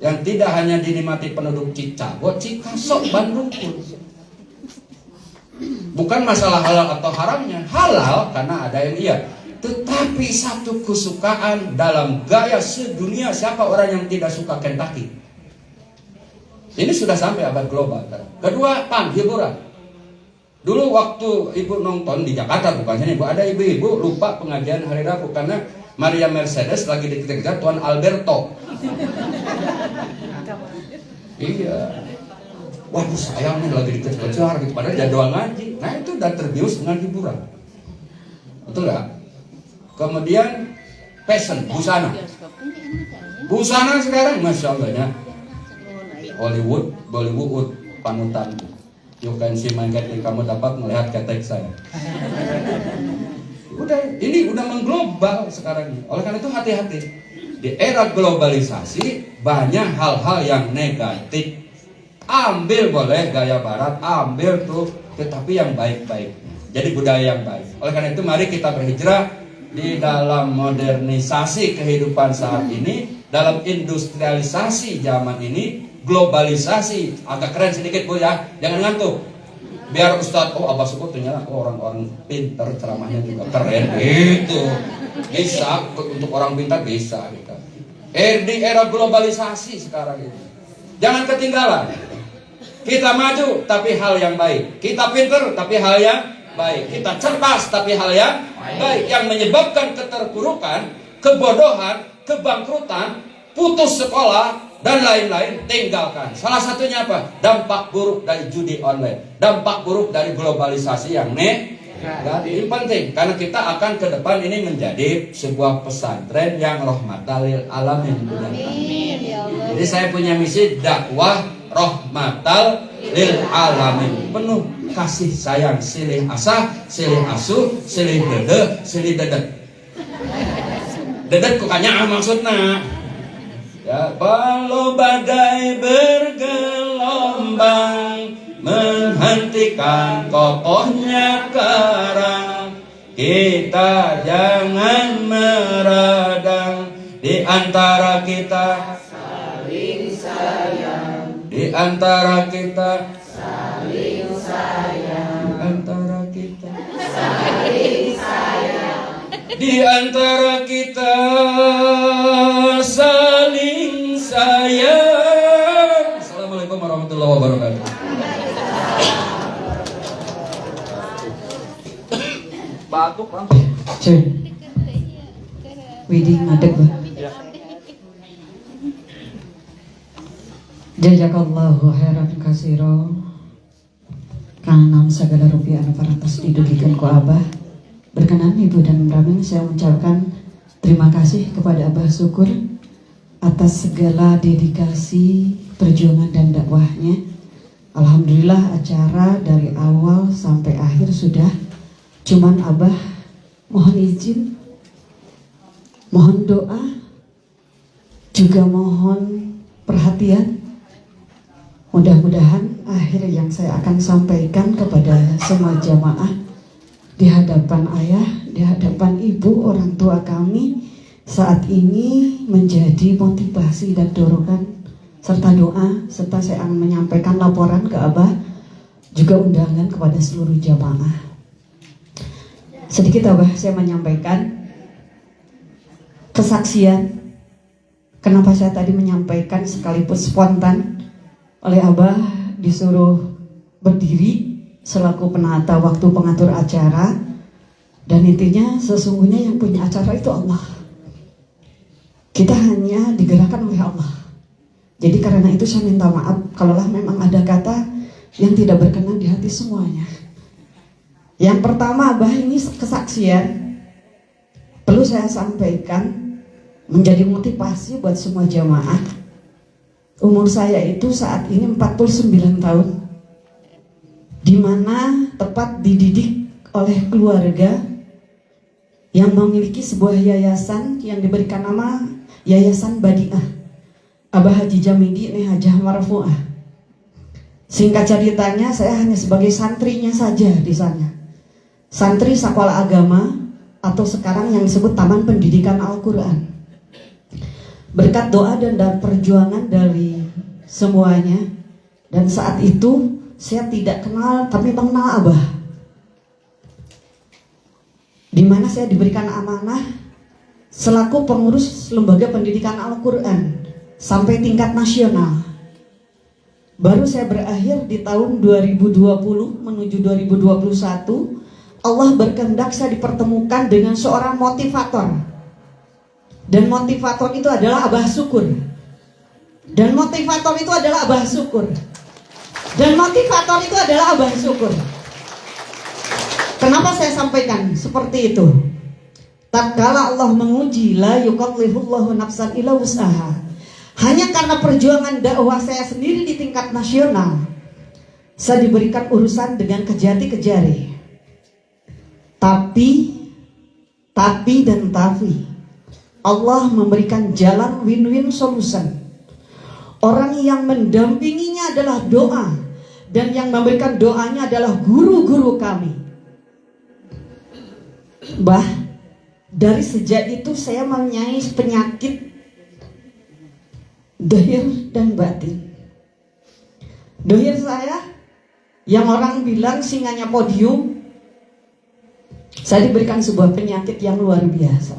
yang tidak hanya dinikmati penduduk Cicago, Cikasok, Bandung pun. Bukan masalah halal atau haramnya, halal karena ada yang iya. Tetapi satu kesukaan dalam gaya sedunia, siapa orang yang tidak suka Kentucky? Ini sudah sampai abad global. Kedua, hiburan. Dulu waktu ibu nonton di Jakarta, bukan sini, ibu, ada ibu-ibu lupa pengajian hari Rabu karena Maria Mercedes lagi dikejar Tuan Alberto. Iya. Waduh, sayang nih lagi dikejar gitu, padahal jadwal ngaji. Nah, itu udah terbius dengan hiburan. Betul nggak? Kemudian fashion, busana. Busana sekarang Masya Allahnya Bollywood panutan. You can see my cat, kamu dapat melihat ketek saya. Ini udah mengglobal sekarang. Oleh karena itu hati-hati. Di era globalisasi banyak hal-hal yang negatif. Ambil boleh gaya barat, ambil tuh, tetapi yang baik-baik. Jadi budaya yang baik. Oleh karena itu mari kita berhijrah di dalam modernisasi kehidupan saat ini, dalam industrialisasi zaman ini, globalisasi. Agak keren sedikit Bu ya, jangan ngantuk. Biar Ustadz, Abah Suku ternyata orang-orang pintar, ceramahnya juga keren gitu. Bisa, untuk orang pintar bisa gitu. Di era globalisasi sekarang ini, jangan ketinggalan. Kita maju tapi hal yang baik. Kita pintar tapi hal yang baik. Kita cerdas tapi hal yang baik. Yang menyebabkan keterpurukan, kebodohan, kebangkrutan, putus sekolah, dan lain-lain tinggalkan. Salah satunya apa? Dampak buruk dari judi online, dampak buruk dari globalisasi yang ini penting karena kita akan ke depan ini menjadi sebuah pesantren yang rahmatan lil alamin. Amin ya Allah. Jadi saya punya misi dakwah rahmatan lil alamin, penuh kasih sayang, silih asah, silih asuh, silih dede, silih dedet. Dedet kukanya maksudnya. Ya, walau badai bergelombang menghentikan kokohnya karang, kita jangan meradang. Di antara kita saling sayang, di antara kita saling sayang, di antara kita saling sayang, di antara kita saling sayang. Assalamualaikum warahmatullahi wabarakatuh. Batuk langsung. Cuy, Widih ngadeg bah. Jazakallahu khairan kasiro. Kanam segala rupiah anu parantos didugikan ku Abah. Berkenan Ibu dan Ramin, saya mengucapkan terima kasih kepada Abah Syukur atas segala dedikasi, perjuangan dan dakwahnya. Alhamdulillah acara dari awal sampai akhir sudah. Cuman Abah mohon izin, mohon doa, juga mohon perhatian. Mudah-mudahan akhir yang saya akan sampaikan kepada semua jamaah di hadapan ayah, di hadapan ibu, orang tua kami saat ini menjadi motivasi dan dorongan serta doa, serta saya akan menyampaikan laporan ke Abah, juga undangan kepada seluruh jamaah. Sedikit Abah saya menyampaikan kesaksian kenapa saya tadi menyampaikan sekalipun spontan oleh Abah disuruh berdiri selaku penata waktu pengatur acara, dan intinya sesungguhnya yang punya acara itu Allah. Kita hanya digerakkan oleh Allah. Jadi karena itu saya minta maaf kalaulah memang ada kata yang tidak berkenan di hati semuanya. Yang pertama Abah ini kesaksian perlu saya sampaikan menjadi motivasi buat semua jamaah. Umur saya itu saat ini 49 tahun, di mana tepat dididik oleh keluarga yang memiliki sebuah yayasan yang diberikan nama Yayasan Badiah Abah Haji Jamidi Nih Hajah Marfu'ah. Singkat ceritanya saya hanya sebagai santrinya saja di sana. Santri sekolah agama atau sekarang yang disebut Taman Pendidikan Al-Quran. Berkat doa dan perjuangan dari semuanya, dan saat itu saya tidak kenal tapi mengenal Abah, di mana saya diberikan amanah selaku pengurus lembaga pendidikan Al-Quran sampai tingkat nasional. Baru saya berakhir di tahun 2020 menuju 2021. Allah berkehendak saya dipertemukan dengan seorang motivator. Dan motivator itu adalah Abah Syukur. Dan motivator itu adalah Abah Syukur. Dan motivator itu adalah Abah Syukur. Kenapa saya sampaikan seperti itu? Tatkala Allah menguji, la yukallifullahu nafsan illa wus'aha. Hanya karena perjuangan dakwah saya sendiri di tingkat nasional, saya diberikan urusan dengan kejati-kejari. Tapi Allah memberikan jalan win-win solution. Orang yang mendampinginya adalah doa, dan yang memberikan doanya adalah guru-guru kami. Dari sejak itu saya mempunyai penyakit dohir dan batin. Dohir saya yang orang bilang singanya podium, saya diberikan sebuah penyakit yang luar biasa.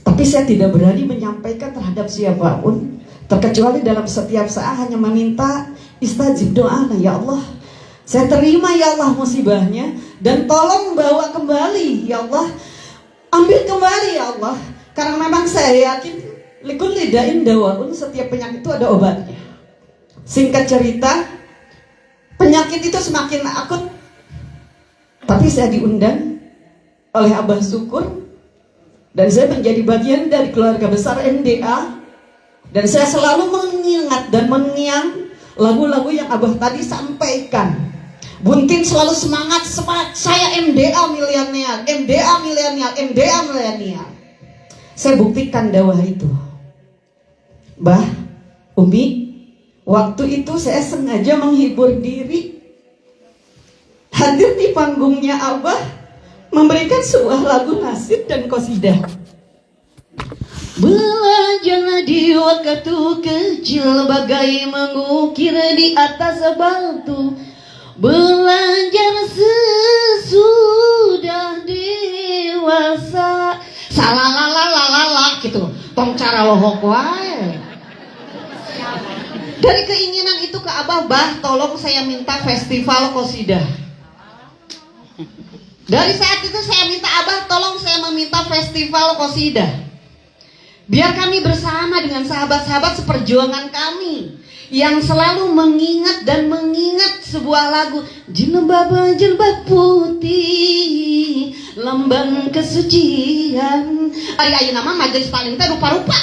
Tapi saya tidak berani menyampaikan terhadap siapapun, terkecuali dalam setiap saat hanya meminta istajib doa. Ya Allah, saya terima ya Allah musibahnya, dan tolong bawa kembali ya Allah, ambil kembali ya Allah. Karena memang saya yakin Likulli da'in dawaun, setiap penyakit itu ada obatnya. Singkat cerita, penyakit itu semakin akut. Tapi saya diundang oleh Abah Syukur, dan saya menjadi bagian dari keluarga besar MDA. Dan saya selalu mengingat dan mengiang lagu-lagu yang Abah tadi sampaikan. Buntin selalu semangat, saya MDA milenial, MDA milenial, MDA milenial. Saya buktikan dakwah itu. Bah, Umi, waktu itu saya sengaja menghibur diri, hadir di panggungnya Abah, memberikan sebuah lagu nasyid dan qasidah. Belajarlah di waktu kecil bagai mengukir di atas batu. Belajar sesudah dewasa. Salalalala gitu. Tong cara lohok wae. Dari keinginan itu ke Abah, Bah, tolong saya minta festival qasidah. Dari saat itu saya minta Abah, tolong saya meminta festival qasidah. Biar kami bersama dengan sahabat-sahabat seperjuangan kami yang selalu mengingat dan mengingat sebuah lagu, jilbab putih lambang kesucian. Ari ayeuna mah majelis taklim teh rupa-rupa.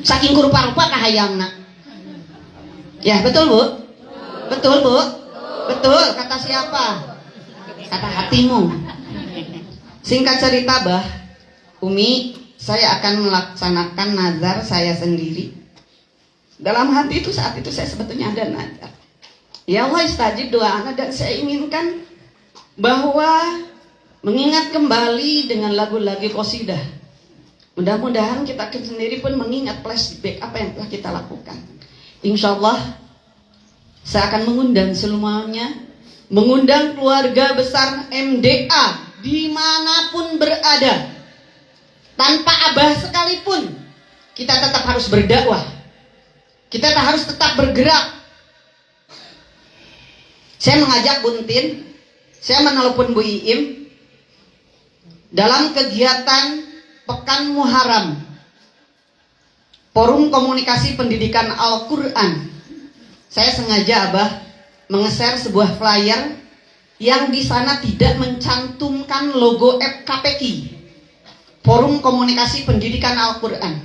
Saking rupa-rupa kahayangna. Ya, betul, Bu? Betul, Bu? Betul, kata siapa? Kata hatimu. Singkat cerita, Bah, Umi, saya akan melaksanakan nazar saya sendiri. Dalam hati itu saat itu saya sebetulnya ada nazar. Ya Allah, istajib doa anak, dan saya inginkan bahwa mengingat kembali dengan lagu-lagu qasidah. Mudah-mudahan kita sendiri pun mengingat flashback apa yang telah kita lakukan. Insya Allah saya akan mengundang semuanya, mengundang keluarga besar MDA dimanapun berada. Tanpa Abah sekalipun, kita tetap harus berdakwah. Kita harus tetap bergerak. Saya mengajak Buntin, saya menelepon Bu Iim dalam kegiatan Pekan Muharram, Forum Komunikasi Pendidikan Al-Quran. Saya sengaja, Abah, mengeser sebuah flyer yang di sana tidak mencantumkan logo FKPI, Forum Komunikasi Pendidikan Al-Quran.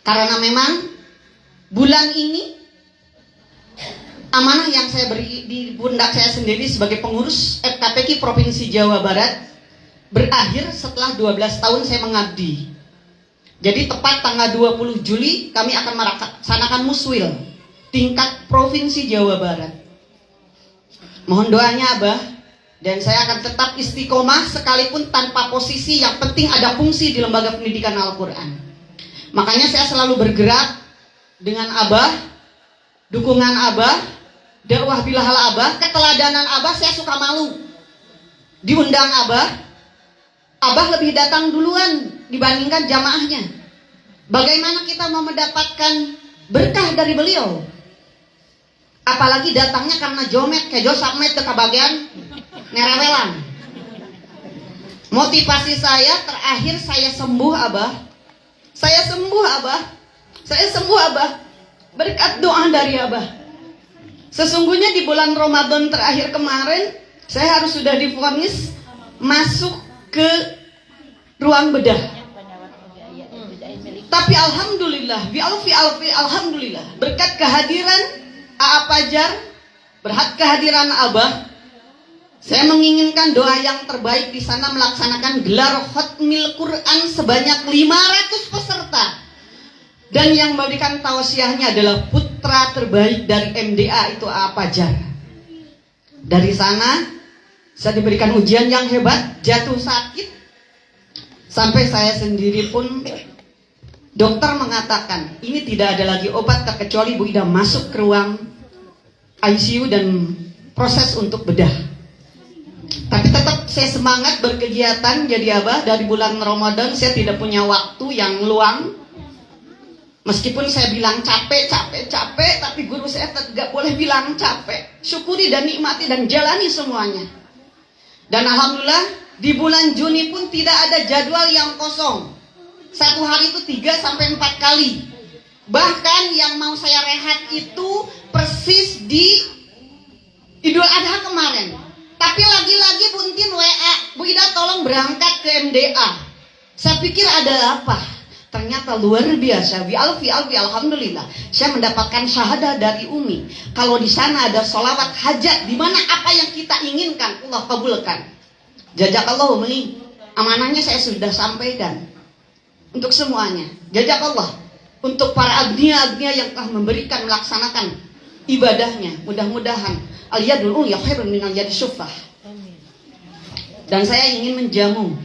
Karena memang bulan ini amanah yang saya beri di pundak saya sendiri sebagai pengurus FKPI Provinsi Jawa Barat berakhir setelah 12 tahun saya mengabdi. Jadi tepat tanggal 20 Juli kami akan melaksanakan muswil tingkat Provinsi Jawa Barat. Mohon doanya, Abah, dan saya akan tetap istiqomah sekalipun tanpa posisi, yang penting ada fungsi di lembaga pendidikan Al-Quran. Makanya saya selalu bergerak dengan Abah, dukungan Abah, dakwah bilahal Abah, keteladanan Abah. Saya suka malu diundang Abah. Abah lebih datang duluan dibandingkan jamaahnya. Bagaimana kita mau mendapatkan berkah dari beliau? Apalagi datangnya karena jomet, kejo sapmet kebagian nerewelan. Motivasi saya terakhir, saya sembuh, Abah. Saya sembuh, Abah. Saya sembuh, Abah. Berkat doa dari Abah. Sesungguhnya di bulan Ramadan terakhir kemarin, saya harus sudah divonis masuk ke ruang bedah. Tapi alhamdulillah, alhamdulillah, berkat kehadiran A.A. Fajar, berkat kehadiran Abah, saya menginginkan doa yang terbaik di sana, melaksanakan gelar Khatmil Quran sebanyak 500 peserta. Dan yang memberikan tausiahnya adalah putra terbaik dari MDA, itu A.A. Fajar. Dari sana saya diberikan ujian yang hebat, jatuh sakit, sampai saya sendiri pun dokter mengatakan ini tidak ada lagi obat terkecuali Bu Ida masuk ke ruang ICU dan proses untuk bedah. Tapi tetap saya semangat berkegiatan. Jadi Abah, dari bulan Ramadan saya tidak punya waktu yang luang. Meskipun saya bilang capek, tapi guru saya tidak boleh bilang capek. Syukuri dan nikmati dan jalani semuanya. Dan alhamdulillah di bulan Juni pun tidak ada jadwal yang kosong. Satu hari itu 3-4 kali. Bahkan yang mau saya rehat itu persis di Idul Adha kemarin. Tapi lagi-lagi Bu Entin WA, Bu Ida tolong berangkat ke MDA. Saya pikir ada apa? Ternyata luar biasa. Alfi, alhamdulillah. Saya mendapatkan syahadah dari Umi. Kalau di sana ada sholawat hajat, di mana apa yang kita inginkan Allah kabulkan. Jazakallah Umi. Amanahnya saya sudah sampaikan untuk semuanya. Jazakallah untuk para agnia-agnia yang telah memberikan melaksanakan ibadahnya. Mudah-mudahan al-yadul ulya khairun minal yadis suflah. Dan saya ingin menjamu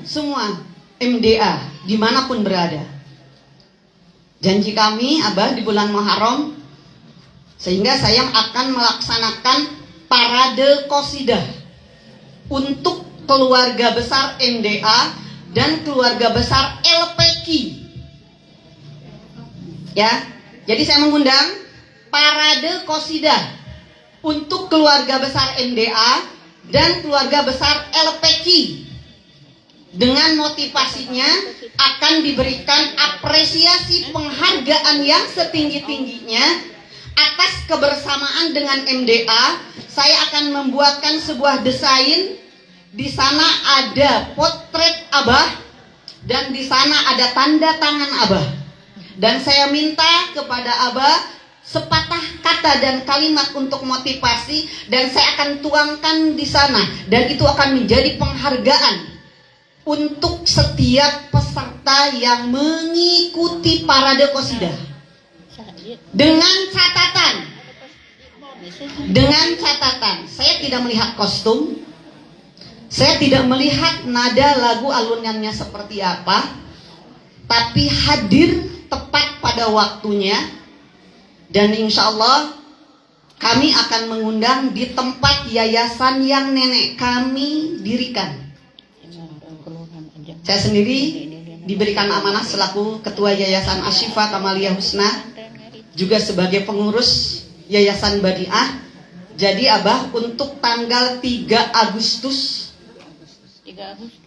semua MDA dimanapun berada. Janji kami Abah di bulan Muharram, sehingga saya akan melaksanakan parade qasidah untuk keluarga besar MDA dan keluarga besar LPQ. Ya, jadi saya mengundang parade qasidah untuk keluarga besar MDA dan keluarga besar LPQ. Dengan motivasinya akan diberikan apresiasi penghargaan yang setinggi-tingginya atas kebersamaan dengan MDA. Saya akan membuatkan sebuah desain. Di sana ada potret Abah dan di sana ada tanda tangan Abah. Dan saya minta kepada Abah sepatah kata dan kalimat untuk motivasi, dan saya akan tuangkan di sana, dan itu akan menjadi penghargaan untuk setiap peserta yang mengikuti parade qasidah. Dengan catatan, saya tidak melihat kostum, saya tidak melihat nada lagu alunannya seperti apa, tapi hadir tepat pada waktunya. Dan insya Allah kami akan mengundang di tempat yayasan yang nenek kami dirikan. Saya sendiri diberikan amanah selaku Ketua Yayasan Asyifa Kamaliyah Husna, juga sebagai pengurus Yayasan Badiah. Jadi Abah, untuk tanggal 3 Agustus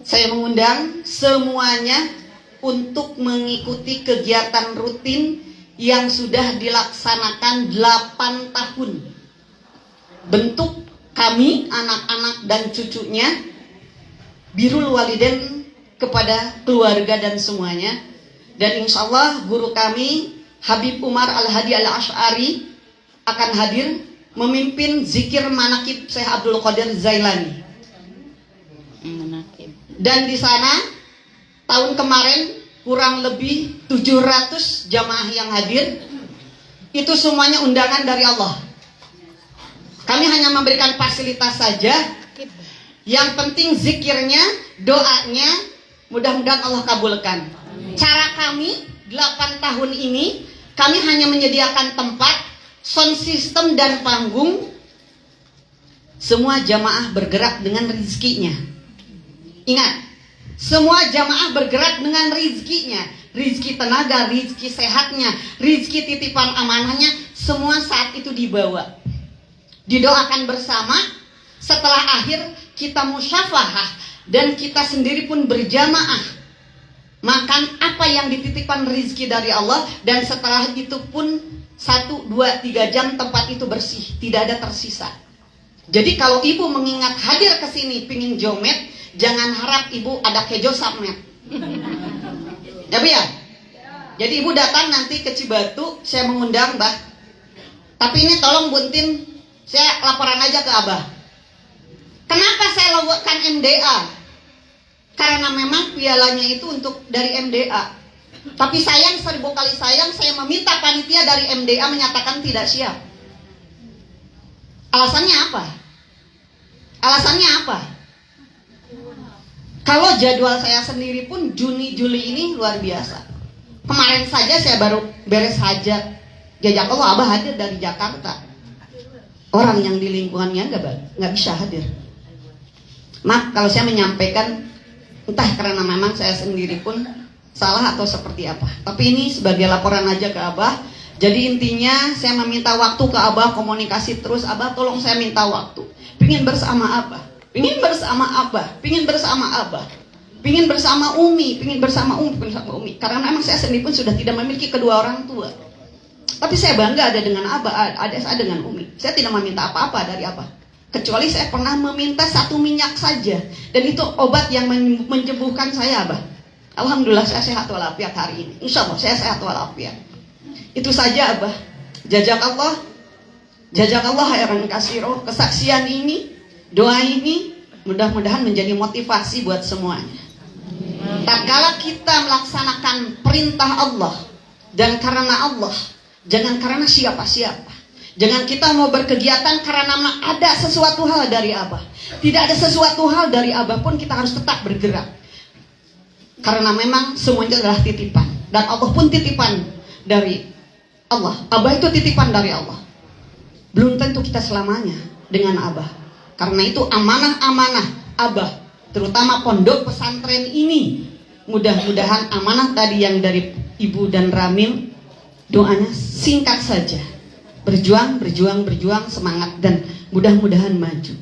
saya mengundang semuanya untuk mengikuti kegiatan rutin yang sudah dilaksanakan 8 tahun. Bentuk kami, anak-anak dan cucunya, birrul walidain kepada keluarga dan semuanya. Dan insya Allah guru kami Habib Umar Al-Hadi Al-Ash'ari akan hadir memimpin zikir manakib Syekh Abdul Qadir Zailani. Dan di sana tahun kemarin kurang lebih 700 jamaah yang hadir. Itu semuanya undangan dari Allah. Kami hanya memberikan fasilitas saja. Yang penting zikirnya, doanya, mudah-mudahan Allah kabulkan. Cara kami 8 tahun ini, kami hanya menyediakan tempat, sound system dan panggung. Semua jamaah bergerak dengan rezekinya. Ingat, semua jamaah bergerak dengan rezekinya. Rezeki tenaga, rezeki sehatnya, rezeki titipan amanahnya, semua saat itu dibawa. Didoakan bersama. Setelah akhir kita musyafahah dan kita sendiri pun berjamaah makan apa yang dititipkan rezeki dari Allah. Dan setelah itu pun 1, 2, 3 jam tempat itu bersih, tidak ada tersisa. Jadi kalau ibu mengingat hadir ke sini pingin jomet, jangan harap ibu ada kejo samet. Ya Bu ya? Jadi ibu datang nanti ke Cibatu, saya mengundang Mbah. Tapi ini tolong buntin, saya laporan aja ke Abah. Kenapa saya lowotkan MDA? Karena memang pialanya itu untuk dari MDA. Tapi sayang, 1000 kali sayang, saya meminta panitia dari MDA menyatakan tidak siap. Alasannya apa? Kalau jadwal saya sendiri pun Juni Juli ini luar biasa. Kemarin saja saya baru beres hajat. Jazakallah, Abah hadir dari Jakarta. Orang yang di lingkungannya nggak bisa hadir. Maaf kalau saya menyampaikan, entah karena memang saya sendiri pun salah atau seperti apa. Tapi ini sebagai laporan aja ke Abah. Jadi intinya saya meminta waktu ke Abah, komunikasi terus. Abah tolong saya minta waktu. Pingin bersama Abah, pingin bersama Abah, pingin bersama Abah, pingin bersama Umi. Karena memang saya sendiri pun sudah tidak memiliki kedua orang tua. Tapi saya bangga ada dengan Abah, ada saya dengan Umi. Saya tidak meminta apa-apa dari Abah, kecuali saya pernah meminta 1 minyak saja, dan itu obat yang menyembuhkan saya, Abah. Alhamdulillah saya sehat walafiat hari ini. Insya Allah saya sehat walafiat. Itu saja, Abah. Jazakallah khairan katsiro. Kesaksian ini, doa ini mudah-mudahan menjadi motivasi buat semuanya. Tatkala kita melaksanakan perintah Allah dan karena Allah, jangan karena siapa-siapa. Jangan kita mau berkegiatan karena ada sesuatu hal dari Abah. Tidak ada sesuatu hal dari Abah pun kita harus tetap bergerak. Karena memang semuanya adalah titipan. Dan Allah pun titipan dari Allah. Abah itu titipan dari Allah. Belum tentu kita selamanya dengan Abah. Karena itu amanah-amanah Abah, terutama pondok pesantren ini, mudah-mudahan amanah tadi yang dari Ibu dan Ramil, doanya singkat saja. Berjuang, semangat, dan mudah-mudahan maju.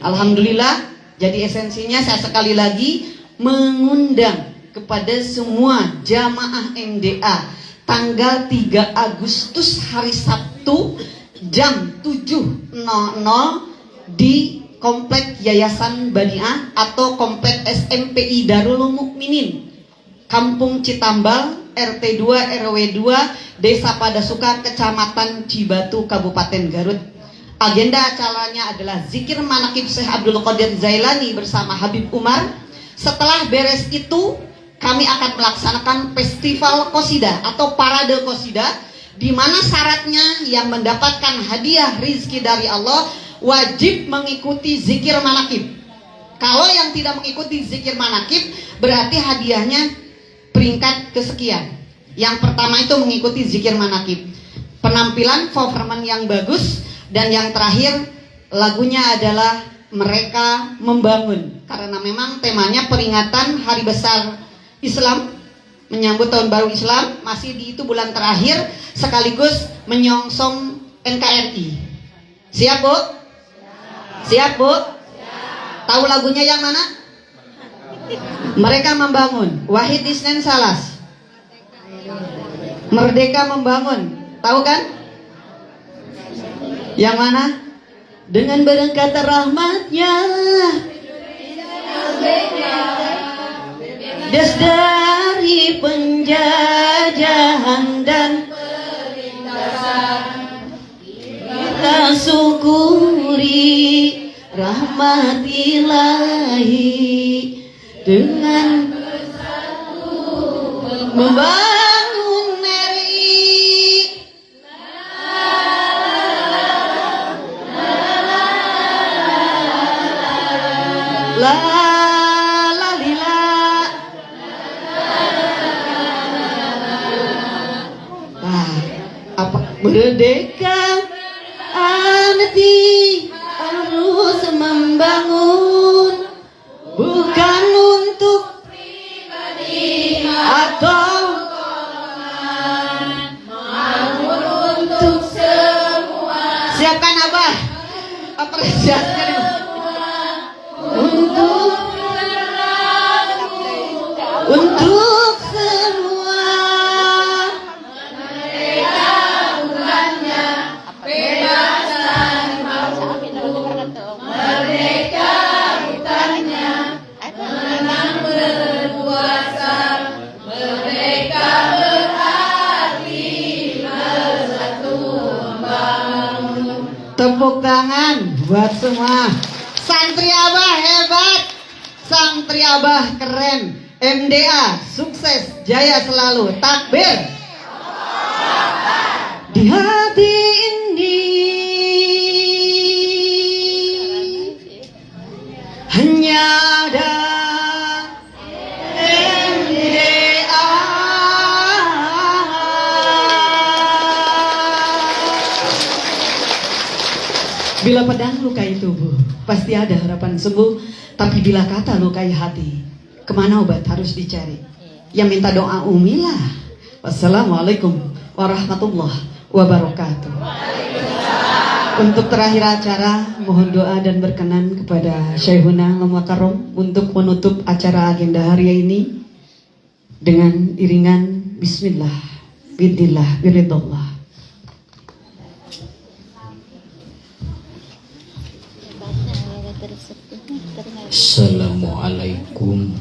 Alhamdulillah, jadi esensinya saya sekali lagi mengundang kepada semua jamaah MDA tanggal 3 Agustus hari Sabtu jam 7.00 di Komplek Yayasan Baniah atau Komplek SMPI Darul Mukminin, Kampung Citambal, RT 2 RW 2, Desa Padasuka, Kecamatan Cibatu, Kabupaten Garut. Agenda acaranya adalah zikir manaqib Syekh Abdul Qadir Zailani bersama Habib Umar. Setelah beres itu, kami akan melaksanakan festival qasidah atau parade qasidah, di mana syaratnya yang mendapatkan hadiah rizki dari Allah wajib mengikuti zikir manaqib. Kalau yang tidak mengikuti zikir manaqib, berarti hadiahnya peringkat kesekian. Yang pertama itu mengikuti zikir manaqib, penampilan performan yang bagus, dan yang terakhir lagunya adalah Mereka Membangun. Karena memang temanya peringatan hari besar Islam, menyambut tahun baru Islam, masih di itu bulan terakhir, sekaligus menyongsong NKRI. Siap, Bu? Siap, Bu? Tahu lagunya yang mana? Mereka Membangun, Wahid Isnen Salas. Merdeka Membangun, tahu kan? Yang mana? Dengan berkat rahmatnya des dari penjajahan dan kita syukuri rahmat ilahi dengan membangun negeri. La la lila. Nah, apa merdeka arti harus membangun, bukan untuk pribadi atau golongan, namun untuk semua. Siapkan Abah apresiasinya untuk semua. Mereka bukannya bebasan mereka bukannya menang berkuasa, mereka berarti bersatu membangun. Tepuk tangan buat semua. Santri Abah hebat, santri Abah keren, MDA sukses, jaya selalu, takbir. Di hati ini hanya ada MDA. Bila pedang lukai tubuh, pasti ada harapan sembuh. Tapi bila kata lukai hati, kemana obat harus dicari? Yang minta doa umilah. Wassalamualaikum warahmatullahi wabarakatuh. Untuk terakhir acara, mohon doa dan berkenan kepada Syekhuna Makarom untuk menutup acara agenda hari ini dengan iringan Bismillah, Bidillah, Biridullah. Assalamualaikum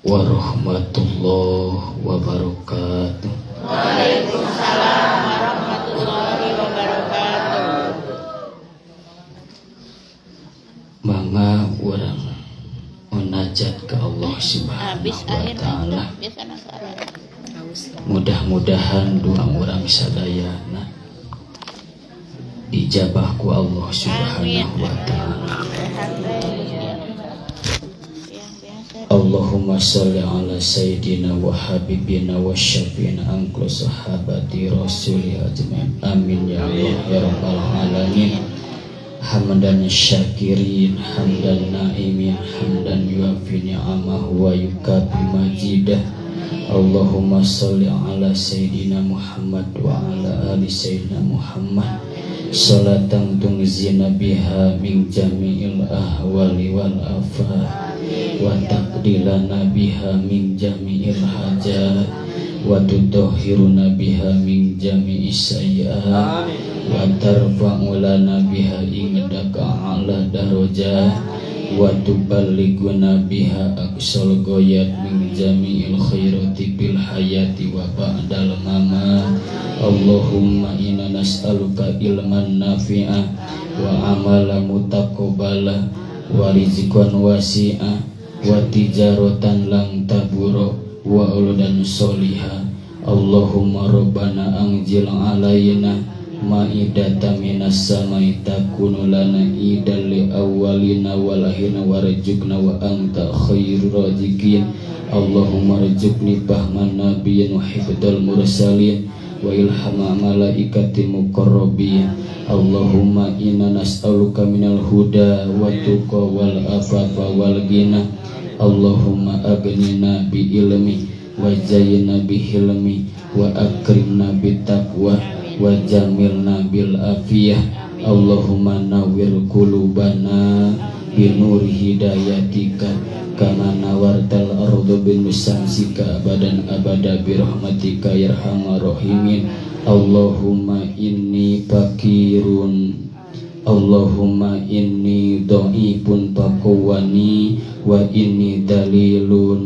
warahmatullahi wabarakatuh. Waalaikumsalam warahmatullahi wabarakatuh. Mangga orang munajat ke Allah Subhanahu wa taala. Mudah-mudahan doa orang sadayana dijabah ku Allah Subhanahu wa taala. Allahumma salli ala sayyidina wa habibina wa syafiina angkul sahabati rasuli ajmain. Amin ya Allah ya rabbal alamin. Hamdan syakirin, hamdan naimin, hamdan yuafi ni'amah wa yukafi majidah. Allahumma salli ala sayyidina Muhammad wa ala ali sayyidina Muhammad. Salatan tungzina biha min jami'il ahwali wal afat, wa taqdilana biha min jami'il hajat, wa tutahhiruna biha min jami'is sayyi'at, wa tarfa'u lana biha indaka a'la darajat, wa tuballighuna biha aqsal ghayat min jami'il khairati bil hayati wa ba'dal mamat. Allahumma inna nas'aluka ilman nafi'a wa amala mutaqabbala wa rizqan wasi'a wa tijaratan lang taburo wa uludan soliha. Allahumma rabbana anzil alayna ma'idata minas samai takunu lana idal li awwalina wal akhirina warjukna wa anta khairur raziqin. Allahumma rzuqni fahman nabiyyin wa hifdzal mursalin wa ilhama malaikatil muqarrabin. Allahumma inna nas'aluka minal huda wa tuqa wal afafa wal ghina. Allahumma aghnina bi ilmi wa zayyina bi hilmi wa akrimna bi taqwa wa jamilna bil afiyah. Allahumma nawwir qulubana bi nuri hidayatika kama nawartal ardu bin nusamsika abadan abada bi rahmatika ya arhamar rahimin. Allahumma inni fakirun, Allahumma inni dhaifun faqawwani, wa inni dalilun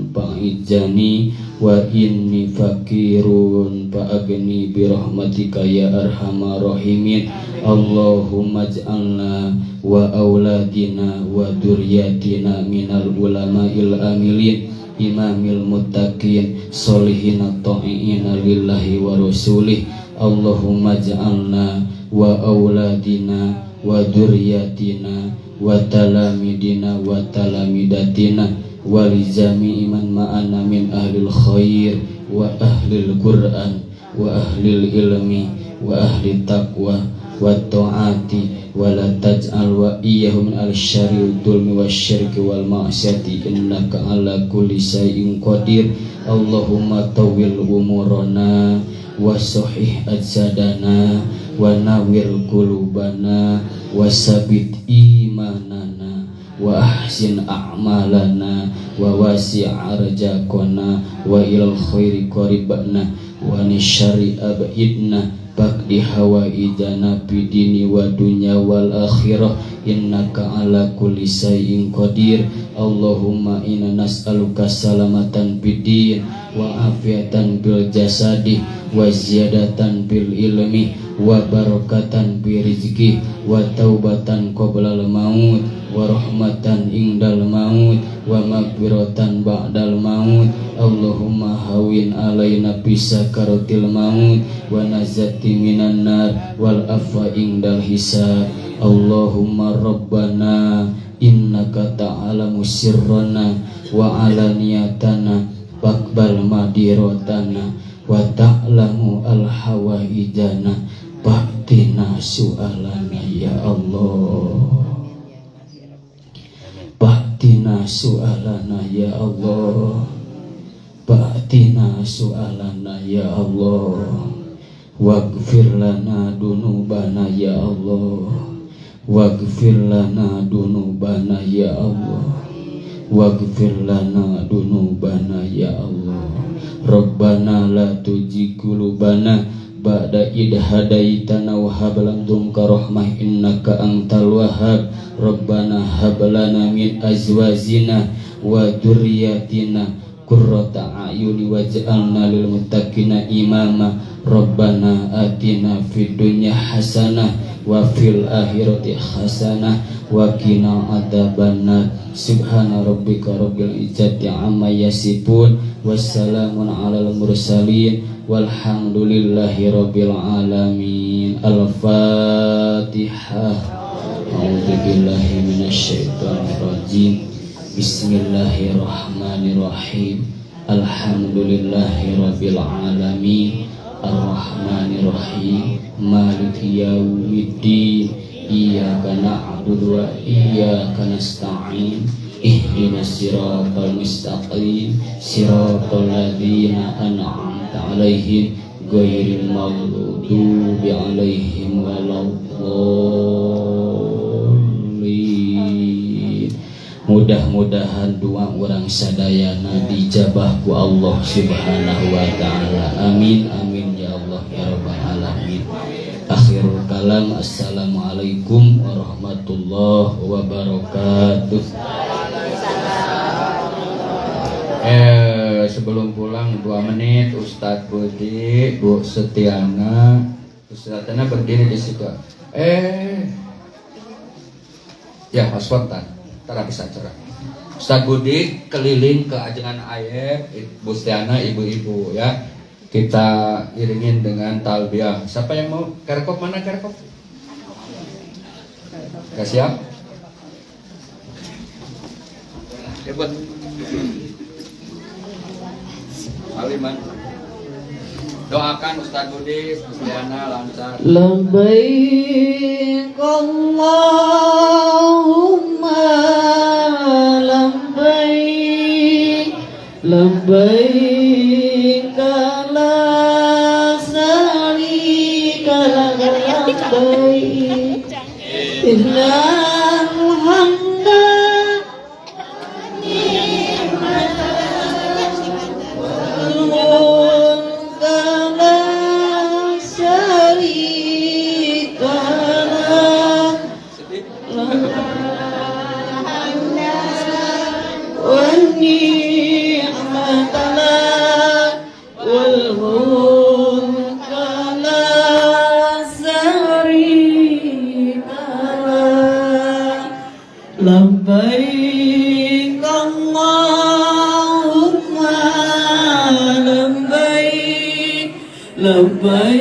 fa'ijani, wa inni fakirun fa'agni bi rahmatika ya arhamar rahimin. Allahumma ij'alna wa auladina wa duryatina minal ulama'il amilin, imamil muttaqin, solihina ta'iina lillahi wa rasulih. Allahumma ij'alna wa auladina wa duryatina wa talamidina wa talamidatina wa li jami'i man ma'ana min ahlil khair wa ahlil qur'an wa ahlil ilmi wa ahli taqwa wa ta'ati wa la taj'al wa iyyahum min al-syarri dzulmi wasyirki wal ma'siyati innaka ala kulli syai'in qadir. Allahumma tawwil umurana wa sahih ajsadana wa nawwir qulubana wa sabit imanana wa ahsin a'malana wa wasi' arzaqana wa ilal khairi qaribna wa nisyari abidna bakdi hawaidana bidini wa dunya wal akhirah innaka ala kulli syai'in qadir. Allahumma inna nas'aluka salamatan bidin wa afiatan bil jasadi wa ziyadatan bil ilmi wa barakatan bi rizqi wa taubatan qoblal maut wa rahmatan indal maut wa maghfiratan ba'dal maut. Allahumma hawin alaina bisakaratil maut wa nazati minan nar wal afwa indal hisab. Allahumma rabbana innaka ta'alamu sirrana wa alaniyatana faqbal madiratana wa ta'lamu al-hawaijana fa'tina su'alana ya Allah. Fa'tina su'alana ya Allah. Fa'tina su'alana ya Allah. waghfir lana dunubana ya Allah, waghfir lana dunubana ya Allah, waghfir lana dunubana ya Allah. Rabbana la tuzigh qulubana ba'da idh hadaitana wa hab lana minka rahmah innaka antal wahhab. Rabbana hab lana min azwajina wa dzurriyyatina qurrata a'yuni waj'alna lil muttaqina imama. Rabbana atina fid dunya hasanah wa fil akhirati hasanah wa qina adzabannar. Subhana rabbika rabbil izzati amma yasifun wassalamun alal mursalin walhamdulillahi rabbil alamin. Al-Fatihah. A'udzu billahi minasyaitonir rajim. Bismillahirrahmanirrahim. Alhamdulillahi rabbil alamin. Ar-Rahmanir-Rahim. Maliki yaumiddin. Iyyaka na'budu wa iyyaka nasta'in. Ihdinas siratal mustaqim. Siratal ladzina an'amta 'alaihim ghairil maghdubi 'alaihim waladdallin. Mudah-mudahan doa orang sadayana dijabah ku Allah Subhanahu wa taala. Amin amin ya Allah ya rabbal alamin. Akhirul kalam, assalamualaikum warahmatullahi wabarakatuh. Sebelum pulang 2 menit Ustadz Budi, Bu Setiana, Ustadzana berdiri di situ. Ya spontan, tak bisa acara. Ustadz Budi keliling ke ajengan ayat, Bu Setiana, ibu-ibu ya. Kita iringin dengan talbiyah. Siapa yang mau? Kerkop mana kerkop? Gak siap? Hebat. Aliman. Doakan Ustadz Budi, Setiana lancar. Labbaik Allahumma labbaik, labbaik la syarika laka labbaik, innal hamda labbaik Allahumma labbaik, labbaik